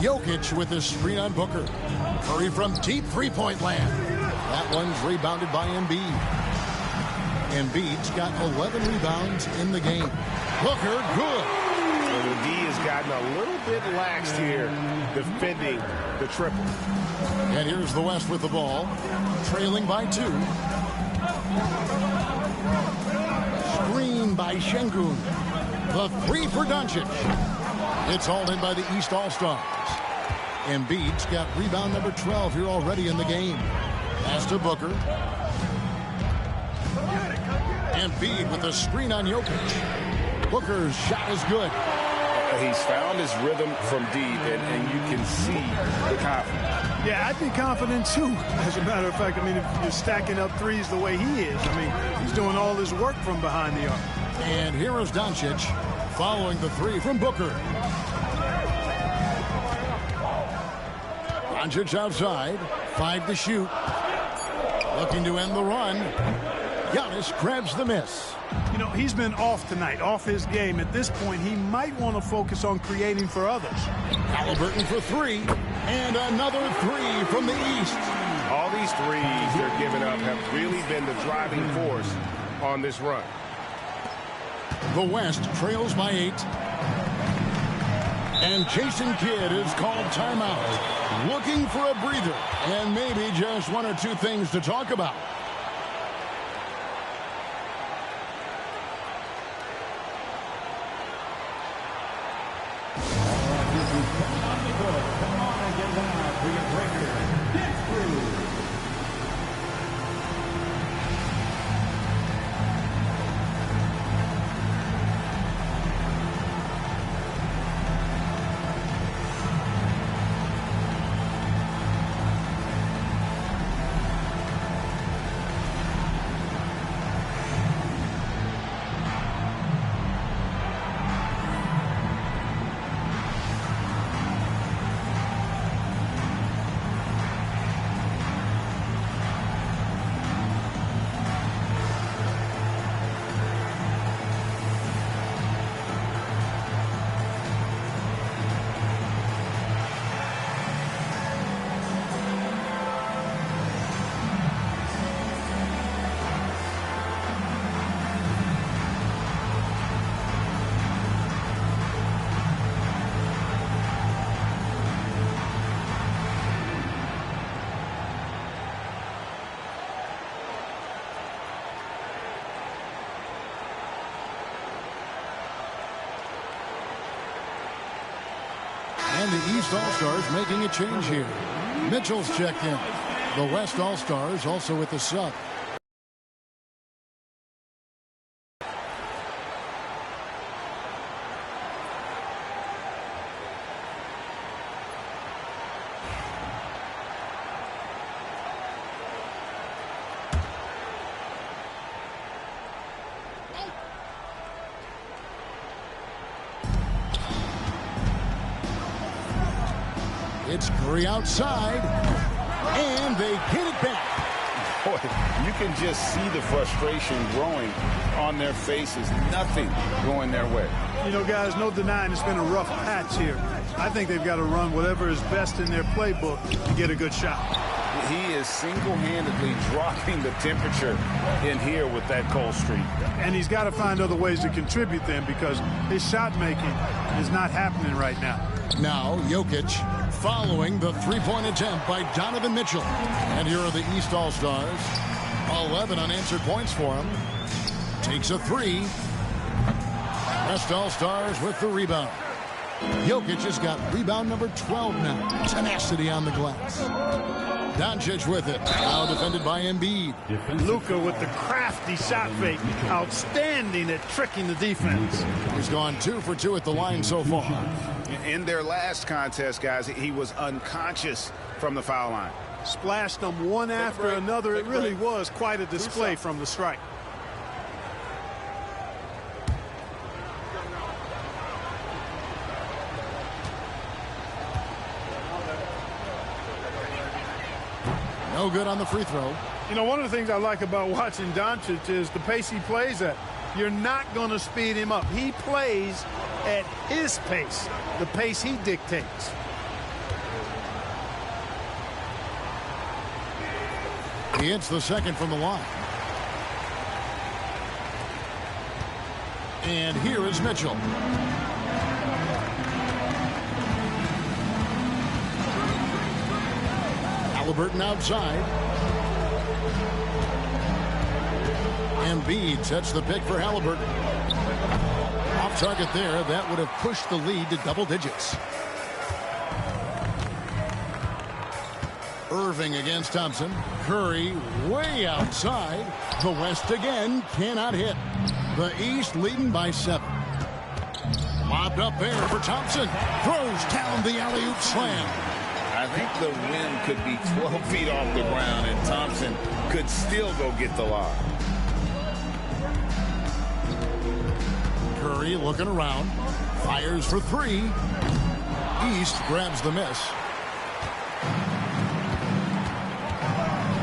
Speaker 1: Jokic with the screen on Booker. Curry from deep three-point land. That one's rebounded by Embiid. Embiid's got 11 rebounds in the game. Booker, good.
Speaker 2: So the D has gotten a little bit laxed here defending the triple.
Speaker 1: And here's the West with the ball, trailing by 2. Screen by Şengün. The three for Doncic. It's hauled in by the East All-Stars. Embiid's got rebound number 12 here already in the game. Pass to Booker. Embiid with a screen on Jokic. Booker's shot is good.
Speaker 2: He's found his rhythm from deep, and you can see the confidence.
Speaker 3: Yeah, I'd be confident, too. As a matter of fact, I mean, if you're stacking up threes the way he is, I mean, he's doing all his work from behind the arc.
Speaker 1: And here is Doncic following the three from Booker. Doncic outside, 5 to shoot. Looking to end the run. Giannis grabs the miss.
Speaker 3: You know, he's been off tonight, off his game. At this point, he might want to focus on creating for others.
Speaker 1: Halliburton for 3, and another 3 from the East.
Speaker 2: All these threes they're giving up have really been the driving force on this run.
Speaker 1: The West trails by 8. And Jason Kidd is called timeout. Looking for a breather, and maybe just 1 or 2 things to talk about. And the East All-Stars making a change here. Mitchell's checked in. The West All-Stars also with the sub. It's Curry outside, and they hit it back.
Speaker 5: Boy, you can just see the frustration growing on their faces. Nothing going their way.
Speaker 3: You know, guys, no denying it's been a rough patch here. I think they've got to run whatever is best in their playbook to get a good shot.
Speaker 5: He is single-handedly dropping the temperature in here with that cold streak.
Speaker 3: And he's got to find other ways to contribute then, because his shot making is not happening right now.
Speaker 1: Now, Jokic following the three-point attempt by Donovan Mitchell. And here are the East All-Stars. 11 unanswered points for him. Takes a three. West All-Stars with the rebound. Jokic has got rebound number 12 now. Tenacity on the glass. Doncic with it. Now defended by Embiid.
Speaker 3: Luka with the crafty shot fake. Outstanding at tricking the defense.
Speaker 1: He's gone 2 for 2 at the line so far.
Speaker 2: In their last contest, guys, he was unconscious from the foul line.
Speaker 3: Splashed them one after another. It really was quite a display from the strike.
Speaker 1: No good on the free throw.
Speaker 3: You know, one of the things I like about watching Doncic is the pace he plays at. You're not going to speed him up. He plays at his pace, the pace he dictates.
Speaker 1: He hits the second from the line. And here is Mitchell. Halliburton outside. Embiid sets the pick for Halliburton. Off target there. That would have pushed the lead to double digits. Irving against Thompson. Curry way outside. The West again cannot hit. The East leading by 7. Lobbed up there for Thompson. Throws down the alley-oop slam.
Speaker 5: I think the rim could be 12 feet off the ground, and Thompson could still go get the lob.
Speaker 1: Curry looking around. Fires for 3. East grabs the miss.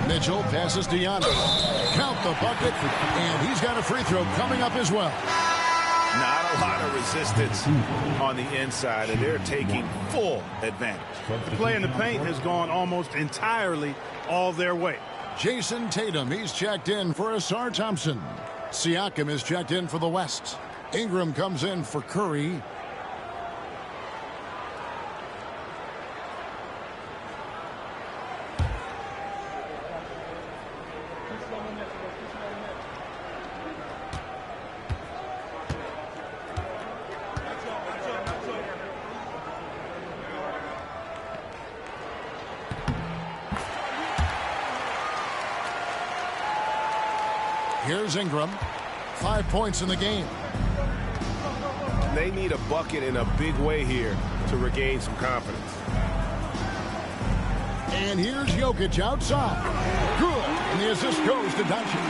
Speaker 1: Mitchell passes to Giannis. Count the bucket, and he's got a free throw coming up as well.
Speaker 2: Not a lot of resistance on the inside, and they're taking full advantage.
Speaker 3: The play in the paint has gone almost entirely all their way.
Speaker 1: Jason Tatum, he's checked in for AllStar Thompson. Siakam is checked in for the West. Ingram comes in for Curry. Here's Ingram. 5 points in the game.
Speaker 2: They need a bucket in a big way here to regain some confidence.
Speaker 1: And here's Jokic outside. Good. And the assist goes to Doncic.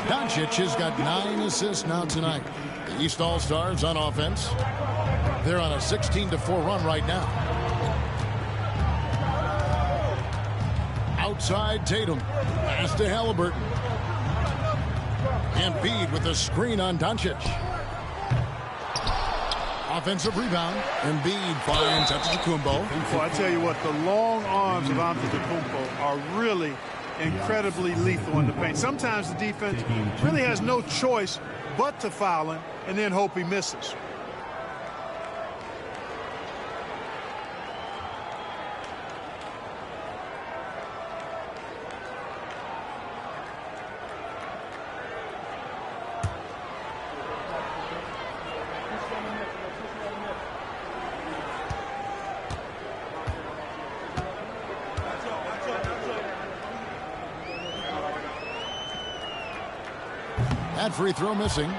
Speaker 1: Doncic has got 9 assists now tonight. The East All-Stars on offense. They're on a 16-4 run right now. Outside Tatum. Pass to Halliburton. Embiid with a screen on Doncic. Offensive rebound. Embiid finds Antetokounmpo.
Speaker 3: Well, I tell you what, the long arms of Antetokounmpo are really incredibly lethal in the paint. Sometimes the defense really has no choice but to foul him and then hope he misses.
Speaker 1: That free throw missing.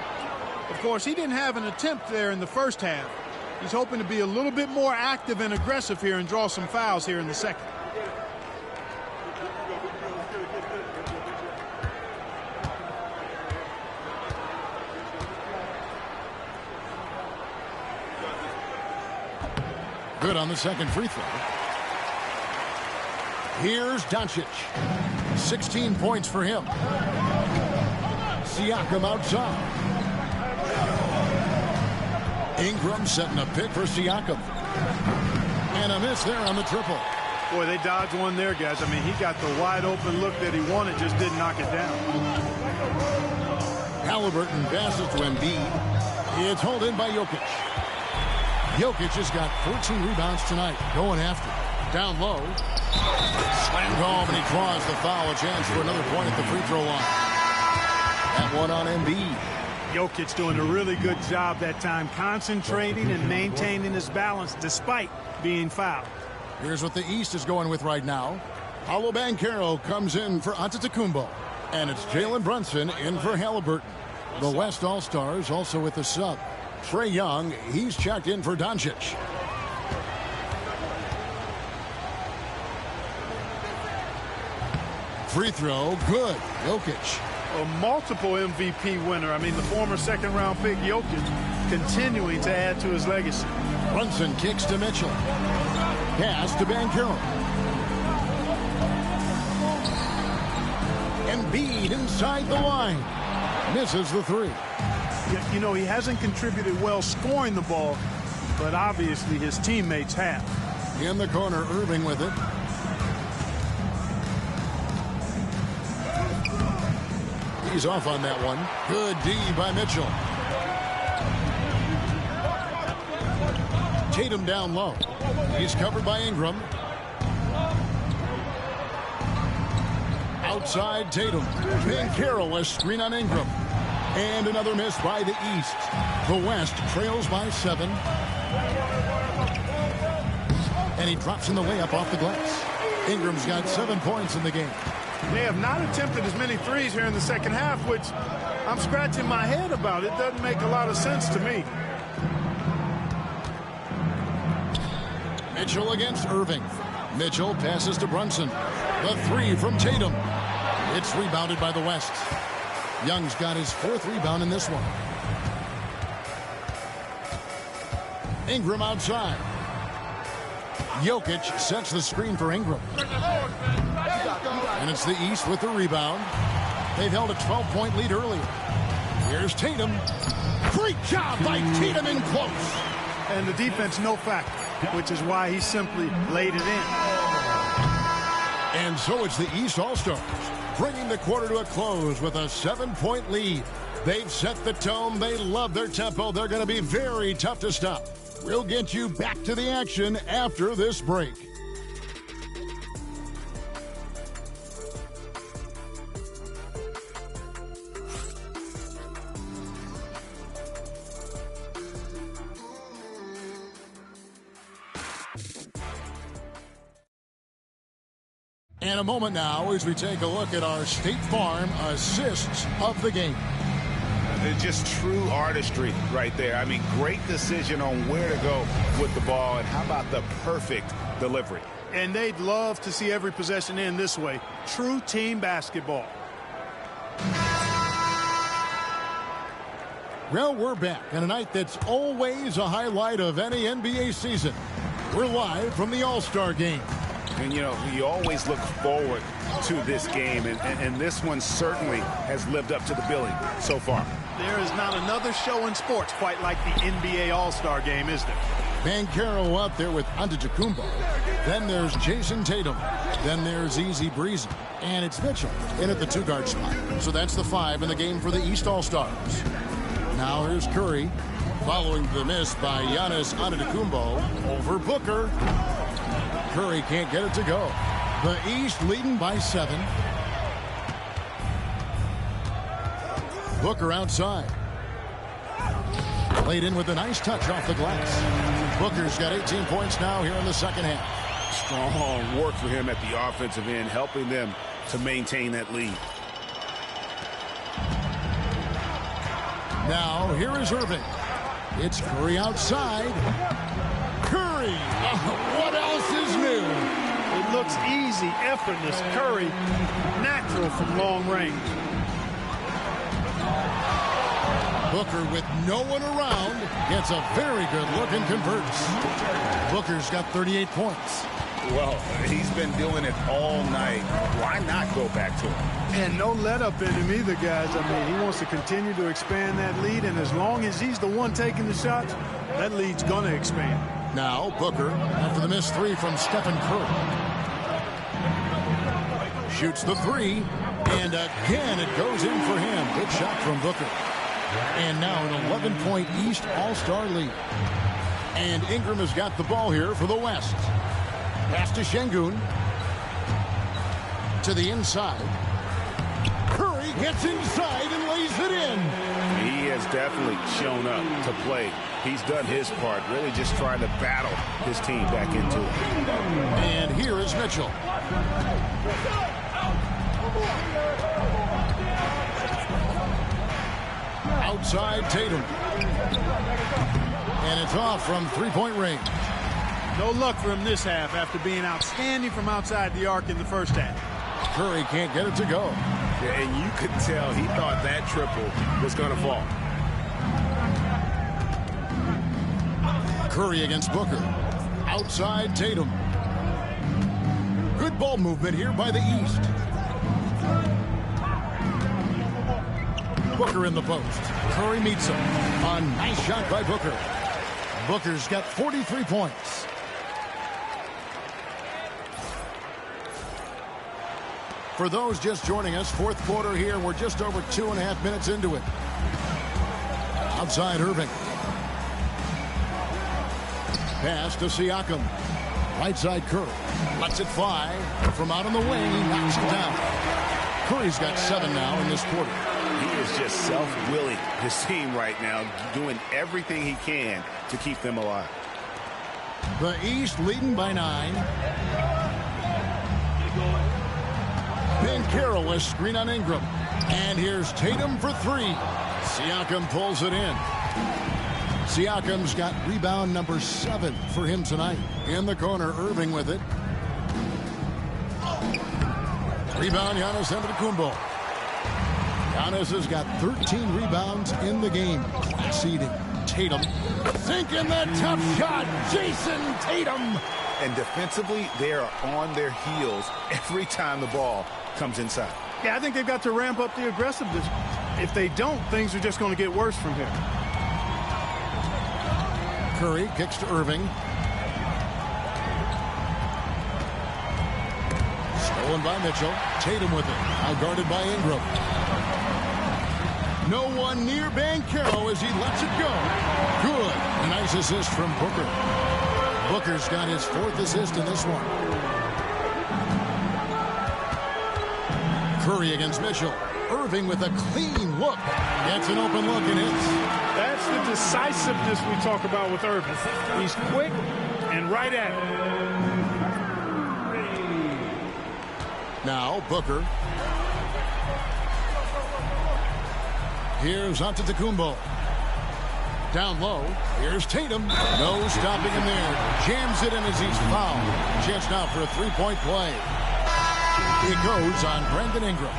Speaker 3: Of course, he didn't have an attempt there in the first half. He's hoping to be a little bit more active and aggressive here and draw some fouls here in the second.
Speaker 1: Good on the second free throw. Here's Doncic. 16 points for him. Siakam outside. Ingram setting a pick for Siakam. And a miss there on the triple.
Speaker 3: Boy, they dodged one there, guys. I mean, he got the wide open look that he wanted, just didn't knock it down.
Speaker 1: Halliburton passes to Embiid. It's hauled in by Jokic. Jokic has got 14 rebounds tonight. Going after it. Down low. Slammed home, and he draws the foul. A chance for another point at the free throw line. That one on Embiid.
Speaker 3: Jokic doing a really good job that time, concentrating and maintaining his balance despite being fouled.
Speaker 1: Here's what the East is going with right now. Paolo Banchero comes in for Antetokounmpo. And it's Jalen Brunson in for Halliburton. The West All-Stars also with the sub. Trae Young, he's checked in for Doncic. Free throw, good. Jokic.
Speaker 3: A multiple MVP winner. I mean, the former second-round pick, Jokic, continuing to add to his legacy.
Speaker 1: Brunson kicks to Mitchell. Pass to Banchero. Embiid inside the line. Misses the three.
Speaker 3: You know, he hasn't contributed well scoring the ball, but obviously his teammates have.
Speaker 1: In the corner, Irving with it. He's off on that one. Good D by Mitchell. Tatum down low. He's covered by Ingram. Outside Tatum. Banchero, a screen on Ingram. And another miss by the East. The West trails by 7. And he drops in the layup off the glass. Ingram's got 7 points in the game.
Speaker 3: They have not attempted as many threes here in the second half, which I'm scratching my head about. It doesn't make a lot of sense to me.
Speaker 1: Mitchell against Irving. Mitchell passes to Brunson. The three from Tatum. It's rebounded by the West. Young's got his 4th rebound in this one. Ingram outside. Jokic sets the screen for Ingram. And it's the East with the rebound. They've held a 12-point lead earlier. Here's Tatum. Great job by Tatum in close.
Speaker 3: And the defense no factor, which is why he simply laid it in.
Speaker 1: And so it's the East All-Stars, bringing the quarter to a close with a 7-point lead. They've set the tone. They love their tempo. They're going to be very tough to stop. We'll get you back to the action after this break. And a moment now as we take a look at our State Farm assists of the game.
Speaker 2: Just true artistry right there. I mean, great decision on where to go with the ball, and how about the perfect delivery?
Speaker 3: And they'd love to see every possession end this way. True team basketball.
Speaker 1: Well, we're back on a night that's always a highlight of any NBA season. We're live from the All-Star game.
Speaker 2: And, you know, you always look forward to this game, and this one certainly has lived up to the billing so far.
Speaker 3: There is not another show in sports quite like the NBA All-Star game, is there?
Speaker 1: Banchero up there with Antetokounmpo. Then there's Jason Tatum. Then there's Easy Breezy. And it's Mitchell in at the 2-guard spot. So that's the 5 in the game for the East All-Stars. Now here's Curry, following the miss by Giannis Antetokounmpo over Booker. Curry can't get it to go. The East leading by 7. Booker outside. Played in with a nice touch off the glass. Booker's got 18 points now here in the second half.
Speaker 2: Strong work for him at the offensive end, helping them to maintain that lead.
Speaker 1: Now, here is Irving. It's Curry outside. Curry! What else is new?
Speaker 3: It looks easy, effortless. Curry, natural from long range.
Speaker 1: Booker, with no one around, gets a very good look and converts. Booker's got 38 points.
Speaker 5: Well, he's been doing it all night. Why not go back to him?
Speaker 3: And no let-up in him either, guys. I mean, he wants to continue to expand that lead, and as long as he's the one taking the shots, that lead's going to expand.
Speaker 1: Now, Booker, after the missed three from Stephen Curry. Shoots the three, and again it goes in for him. Good shot from Booker. And now an 11-point East All-Star lead. And Ingram has got the ball here for the West. Pass to Şengün. To the inside. Curry gets inside and lays it in.
Speaker 2: He has definitely shown up to play. He's done his part, really just trying to battle his team back into it.
Speaker 1: And here is Mitchell. Outside Tatum. And it's off from three-point range.
Speaker 3: No luck for him this half after being outstanding from outside the arc in the first half.
Speaker 1: Curry can't get it to go.
Speaker 2: Yeah, and you could tell he thought that triple was going to fall.
Speaker 1: Curry against Booker. Outside Tatum. Good ball movement here by the East. Booker in the post. Curry meets him. A nice shot by Booker. Booker's got 43 points. For those just joining us, fourth quarter here. We're just over 2.5 minutes into it. Outside Irving. Pass to Siakam. Right side Curry. Lets it fly. From out on the wing, he knocks it down. Curry's got 7 now in this quarter.
Speaker 2: He is just self-willing his team right now, doing everything he can to keep them alive.
Speaker 1: The East leading by 9. Banchero with screen on Ingram. And here's Tatum for 3. Siakam pulls it in. Siakam's got rebound number 7 for him tonight. In the corner, Irving with it. Rebound, Giannis Antetokounmpo. Giannis has got 13 rebounds in the game. Seeding Tatum. Sinking that tough shot. Jason Tatum.
Speaker 2: And defensively, they are on their heels every time the ball comes inside.
Speaker 3: Yeah, I think they've got to ramp up the aggressiveness. If they don't, things are just going to get worse from here.
Speaker 1: Curry kicks to Irving. Stolen by Mitchell. Tatum with it. Now guarded by Ingram. No one near Banchero as he lets it go. Good. A nice assist from Booker. Booker's got his 4th assist in this one. Curry against Mitchell. Irving with a clean look. Gets an open look and hits.
Speaker 3: That's the decisiveness we talk about with Irving. He's quick and right at it.
Speaker 1: Now Booker. Here's Antetokounmpo. Down low. Here's Tatum. No stopping him there. Jams it in as he's fouled. Chance now for a 3-point play. It goes on Brandon Ingram.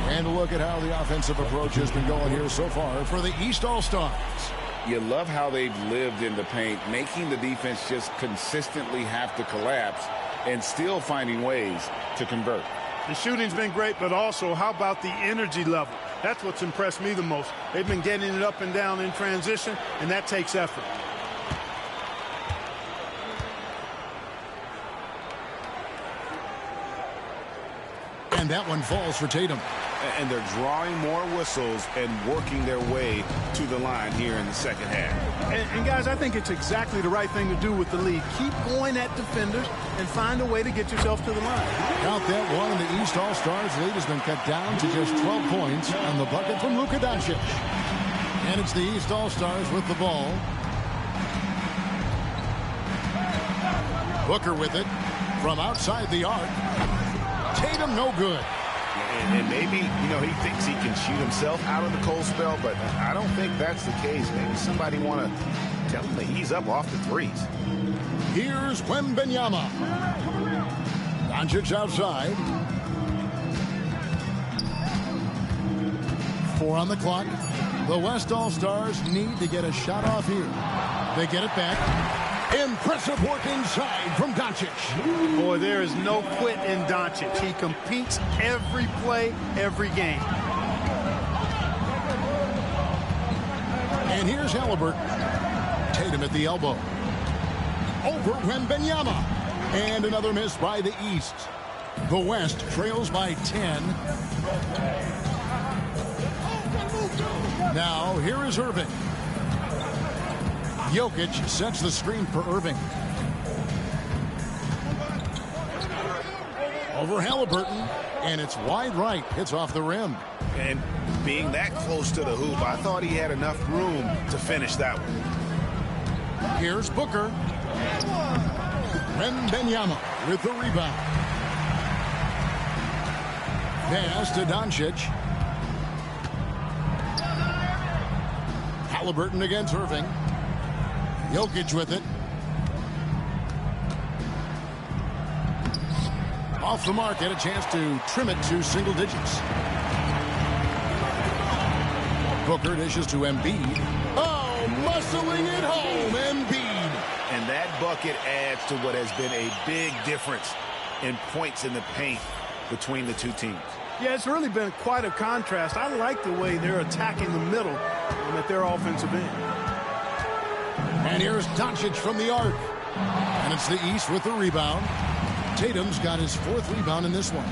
Speaker 1: And look at how the offensive approach has been going here so far for the East All-Stars.
Speaker 5: You love how they've lived in the paint, making the defense just consistently have to collapse and still finding ways to convert.
Speaker 3: The shooting's been great, but also how about the energy level? That's what's impressed me the most. They've been getting it up and down in transition, and that takes effort.
Speaker 1: And that one falls for Tatum.
Speaker 2: And they're drawing more whistles and working their way to the line here in the second half.
Speaker 3: And guys, I think it's exactly the right thing to do with the lead. Keep going at defenders and find a way to get yourself to the line.
Speaker 1: Count that one, and the East All-Stars lead has been cut down to just 12 points on the bucket from Luka Doncic. And it's the East All-Stars with the ball. Booker with it from outside the arc. Tatum no good.
Speaker 2: And maybe, he thinks he can shoot himself out of the cold spell, but I don't think that's the case. Maybe somebody want to tell him to ease up off the threes.
Speaker 1: Here's Wembanyama. Doncic outside. 4 on the clock. The West All-Stars need to get a shot off here. They get it back. Impressive work inside from Doncic.
Speaker 3: Boy, there is no quit in Doncic. He competes every play, every game.
Speaker 1: And here's Halliburton. Tatum at the elbow. Over Wembanyama. And another miss by the East. The West trails by 10. Now, here is Irving. Jokic sets the screen for Irving. Over Halliburton, and it's wide right. Hits off the rim.
Speaker 2: And being that close to the hoop, I thought he had enough room to finish that one.
Speaker 1: Here's Booker. Wembanyama with the rebound. Pass to Doncic. Halliburton against Irving. Jokic with it. Off the mark, had a chance to trim it to single digits. Booker dishes to Embiid. Oh, muscling it home, Embiid.
Speaker 2: And that bucket adds to what has been a big difference in points in the paint between the two teams.
Speaker 3: Yeah, it's really been quite a contrast. I like the way they're attacking the middle at their offensive end.
Speaker 1: And here's Doncic from the arc. And it's the East with the rebound. Tatum's got his 4th rebound in this one.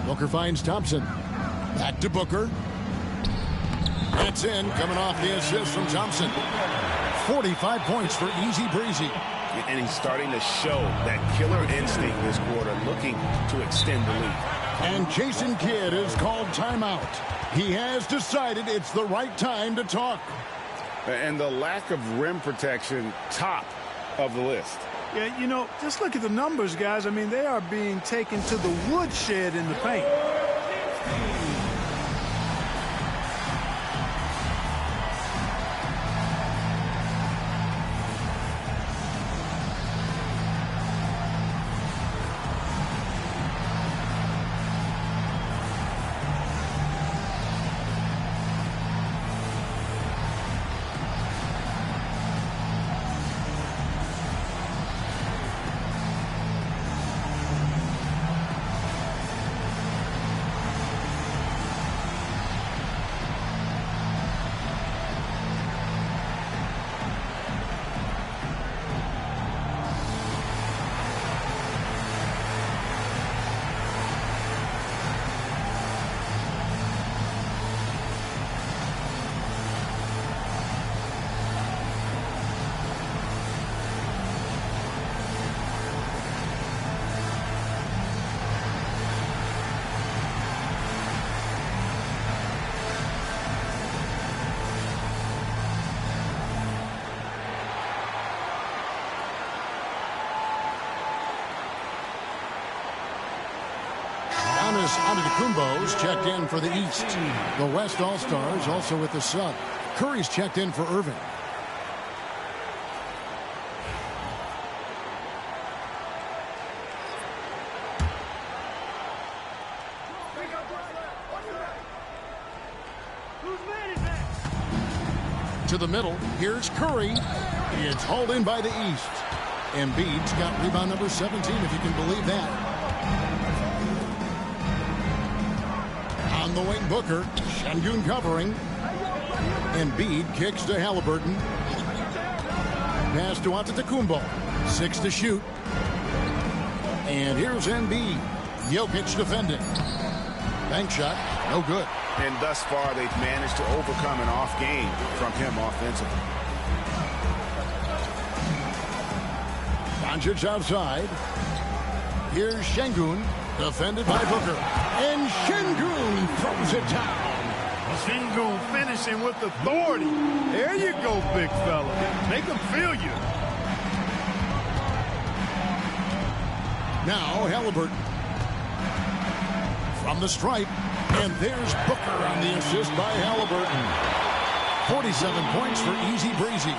Speaker 1: Booker finds Thompson. Back to Booker. That's in, coming off the assist from Thompson. 45 points for easy breezy.
Speaker 2: And he's starting to show that killer instinct this quarter, looking to extend the lead.
Speaker 1: And Jason Kidd is called timeout. He has decided it's the right time to talk.
Speaker 5: And the lack of rim protection, top of the list.
Speaker 3: Yeah, just look at the numbers, guys. I mean, they are being taken to the woodshed in the paint.
Speaker 1: Antetokounmpo's checked in for the East. The West All-Stars also with the sub. Curry's checked in for Irving. To the middle, here's Curry. It's hauled in by the East. Embiid's got rebound number 17, if you can believe that. On the wing, Booker. Şengün covering. Embiid kicks to Halliburton. Pass to Antetokounmpo. 6 to shoot. And here's Embiid. Jokic defending. Bank shot. No good.
Speaker 2: And thus far, they've managed to overcome an off game from him offensively.
Speaker 1: Doncic outside. Here's Şengün. Defended by Booker. And Şengün throws it down.
Speaker 3: Şengün finishing with authority. There you go, big fella. Make them feel you.
Speaker 1: Now Halliburton. from the stripe. And there's Booker on the assist by Halliburton. 47 points for easy breezy.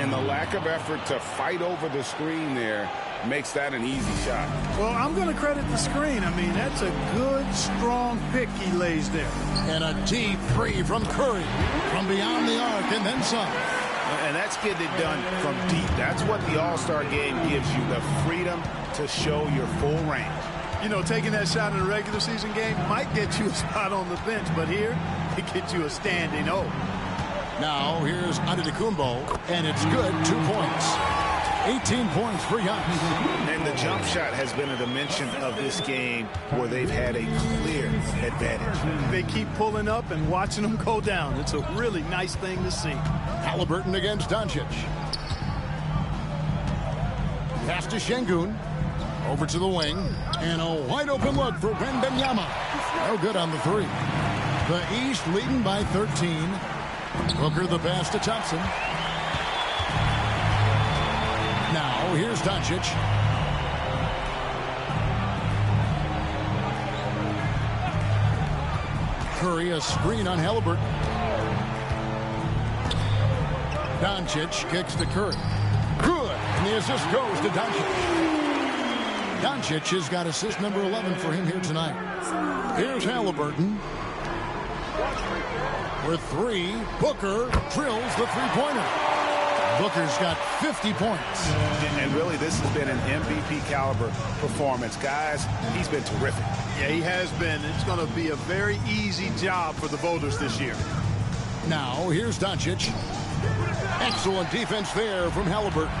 Speaker 5: And the lack of effort to fight over the screen there makes that an easy shot.
Speaker 3: Well, I'm going to credit the screen. I mean, that's a good, strong pick he lays there.
Speaker 1: And a deep three from Curry. From beyond the arc and then some.
Speaker 2: And that's getting it done from deep. That's what the All-Star game gives you, the freedom to show your full range.
Speaker 3: You know, taking that shot in a regular season game might get you a spot on the bench, but here, it gets you a standing O.
Speaker 1: Now, here's Antetokounmpo, and it's good, 2 points. 18 points for Giannis.
Speaker 2: And the jump shot has been a dimension of this game where they've had a clear advantage.
Speaker 3: They keep pulling up and watching them go down. It's a really nice thing to see.
Speaker 1: Halliburton against Doncic. Pass to Şengün. Over to the wing. And a wide open look for Wembanyama. No good on the three. The East leading by 13. Booker the pass to Thompson. Now here's Doncic. Curry a screen on Halliburton. Doncic kicks to Curry. Good. And the assist goes to Doncic. Doncic has got assist number 11 for him here tonight. Here's Halliburton. With three, Booker drills the three-pointer. Booker's got 50 points.
Speaker 2: And really, this has been an MVP caliber performance. Guys, he's been terrific.
Speaker 3: Yeah, he has been. It's going to be a very easy job for the voters this year.
Speaker 1: Now, here's Doncic. Excellent defense there from Halliburton.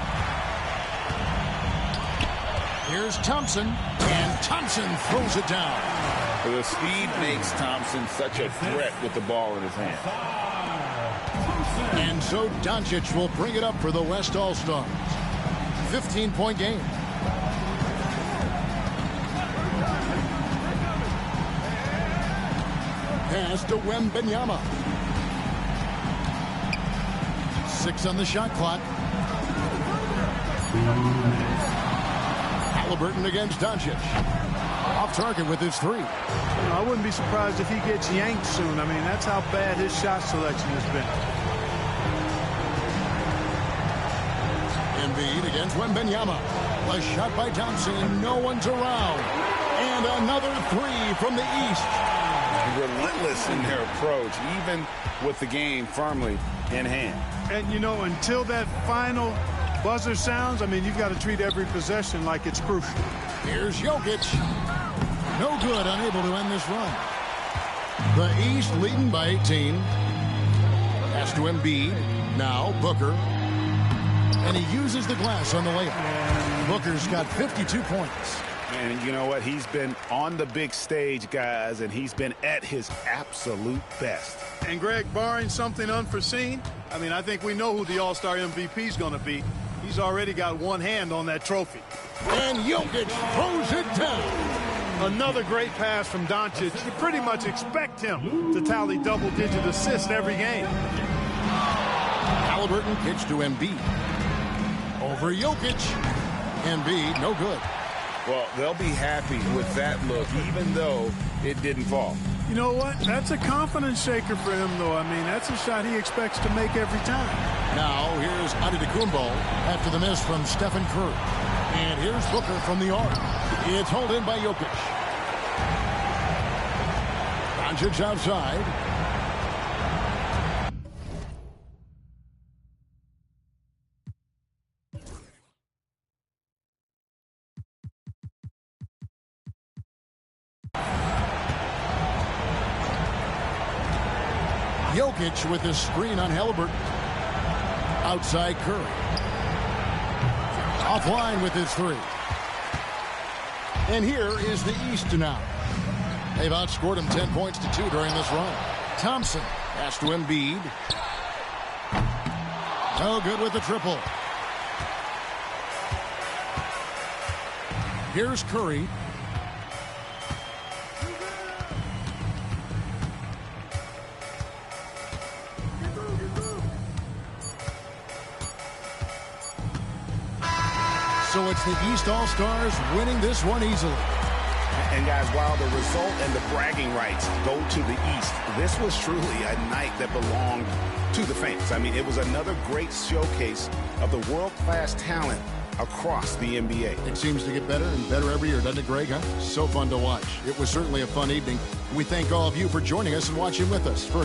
Speaker 1: Here's Thompson, and Thompson throws it down.
Speaker 5: The speed makes Thompson such a threat with the ball in his hand.
Speaker 1: And so Doncic will bring it up for the West All-Stars. 15-point game. Pass to Wembanyama. 6 on the shot clock. Halliburton against Doncic. Off target with his three.
Speaker 3: I wouldn't be surprised if he gets yanked soon. I mean, that's how bad his shot selection has been.
Speaker 1: Embiid against Wembanyama. A shot by Thompson. No one's around. And another three from the East.
Speaker 5: Relentless in their approach, even with the game firmly in hand.
Speaker 3: And, you know, until that final buzzer sounds, I mean, you've got to treat every possession like it's crucial.
Speaker 1: Here's Jokic. No good, unable to end this run. The East leading by 18. Pass to Embiid. Now Booker. And he uses the glass on the layup. Booker's got 52 points.
Speaker 2: And you know what? He's been on the big stage, guys, and he's been at his absolute best.
Speaker 3: And, Greg, barring something unforeseen, I mean, I think we know who the All-Star MVP is going to be. He's already got one hand on that trophy.
Speaker 1: And Jokic throws it down.
Speaker 3: Another great pass from Doncic. You pretty much expect him to tally double-digit assists every game.
Speaker 1: Halliburton kicks to Embiid. Over Jokic. Embiid, no good.
Speaker 5: Well, they'll be happy with that look, even though it didn't fall.
Speaker 3: You know what? That's a confidence shaker for him, though. I mean, that's a shot he expects to make every time.
Speaker 1: Now, here's Antetokounmpo after the miss from Stephen Curry. And here's Booker from the arc. It's hauled in by Jokic. Doncic outside. Jokic with the screen on Halliburton. Outside Curry. Offline with his three. And here is the East now. They've outscored him 10 points to 2 during this run. Thompson pass to Embiid. No good with the triple. Here's Curry. So it's the East All-Stars winning this one easily.
Speaker 2: And guys, while the result and the bragging rights go to the East, this was truly a night that belonged to the fans. I mean, it was another great showcase of the world-class talent across the NBA.
Speaker 1: It seems to get better and better every year, doesn't it, Greg? Huh? So fun to watch. It was certainly a fun evening. We thank all of you for joining us and watching with us. For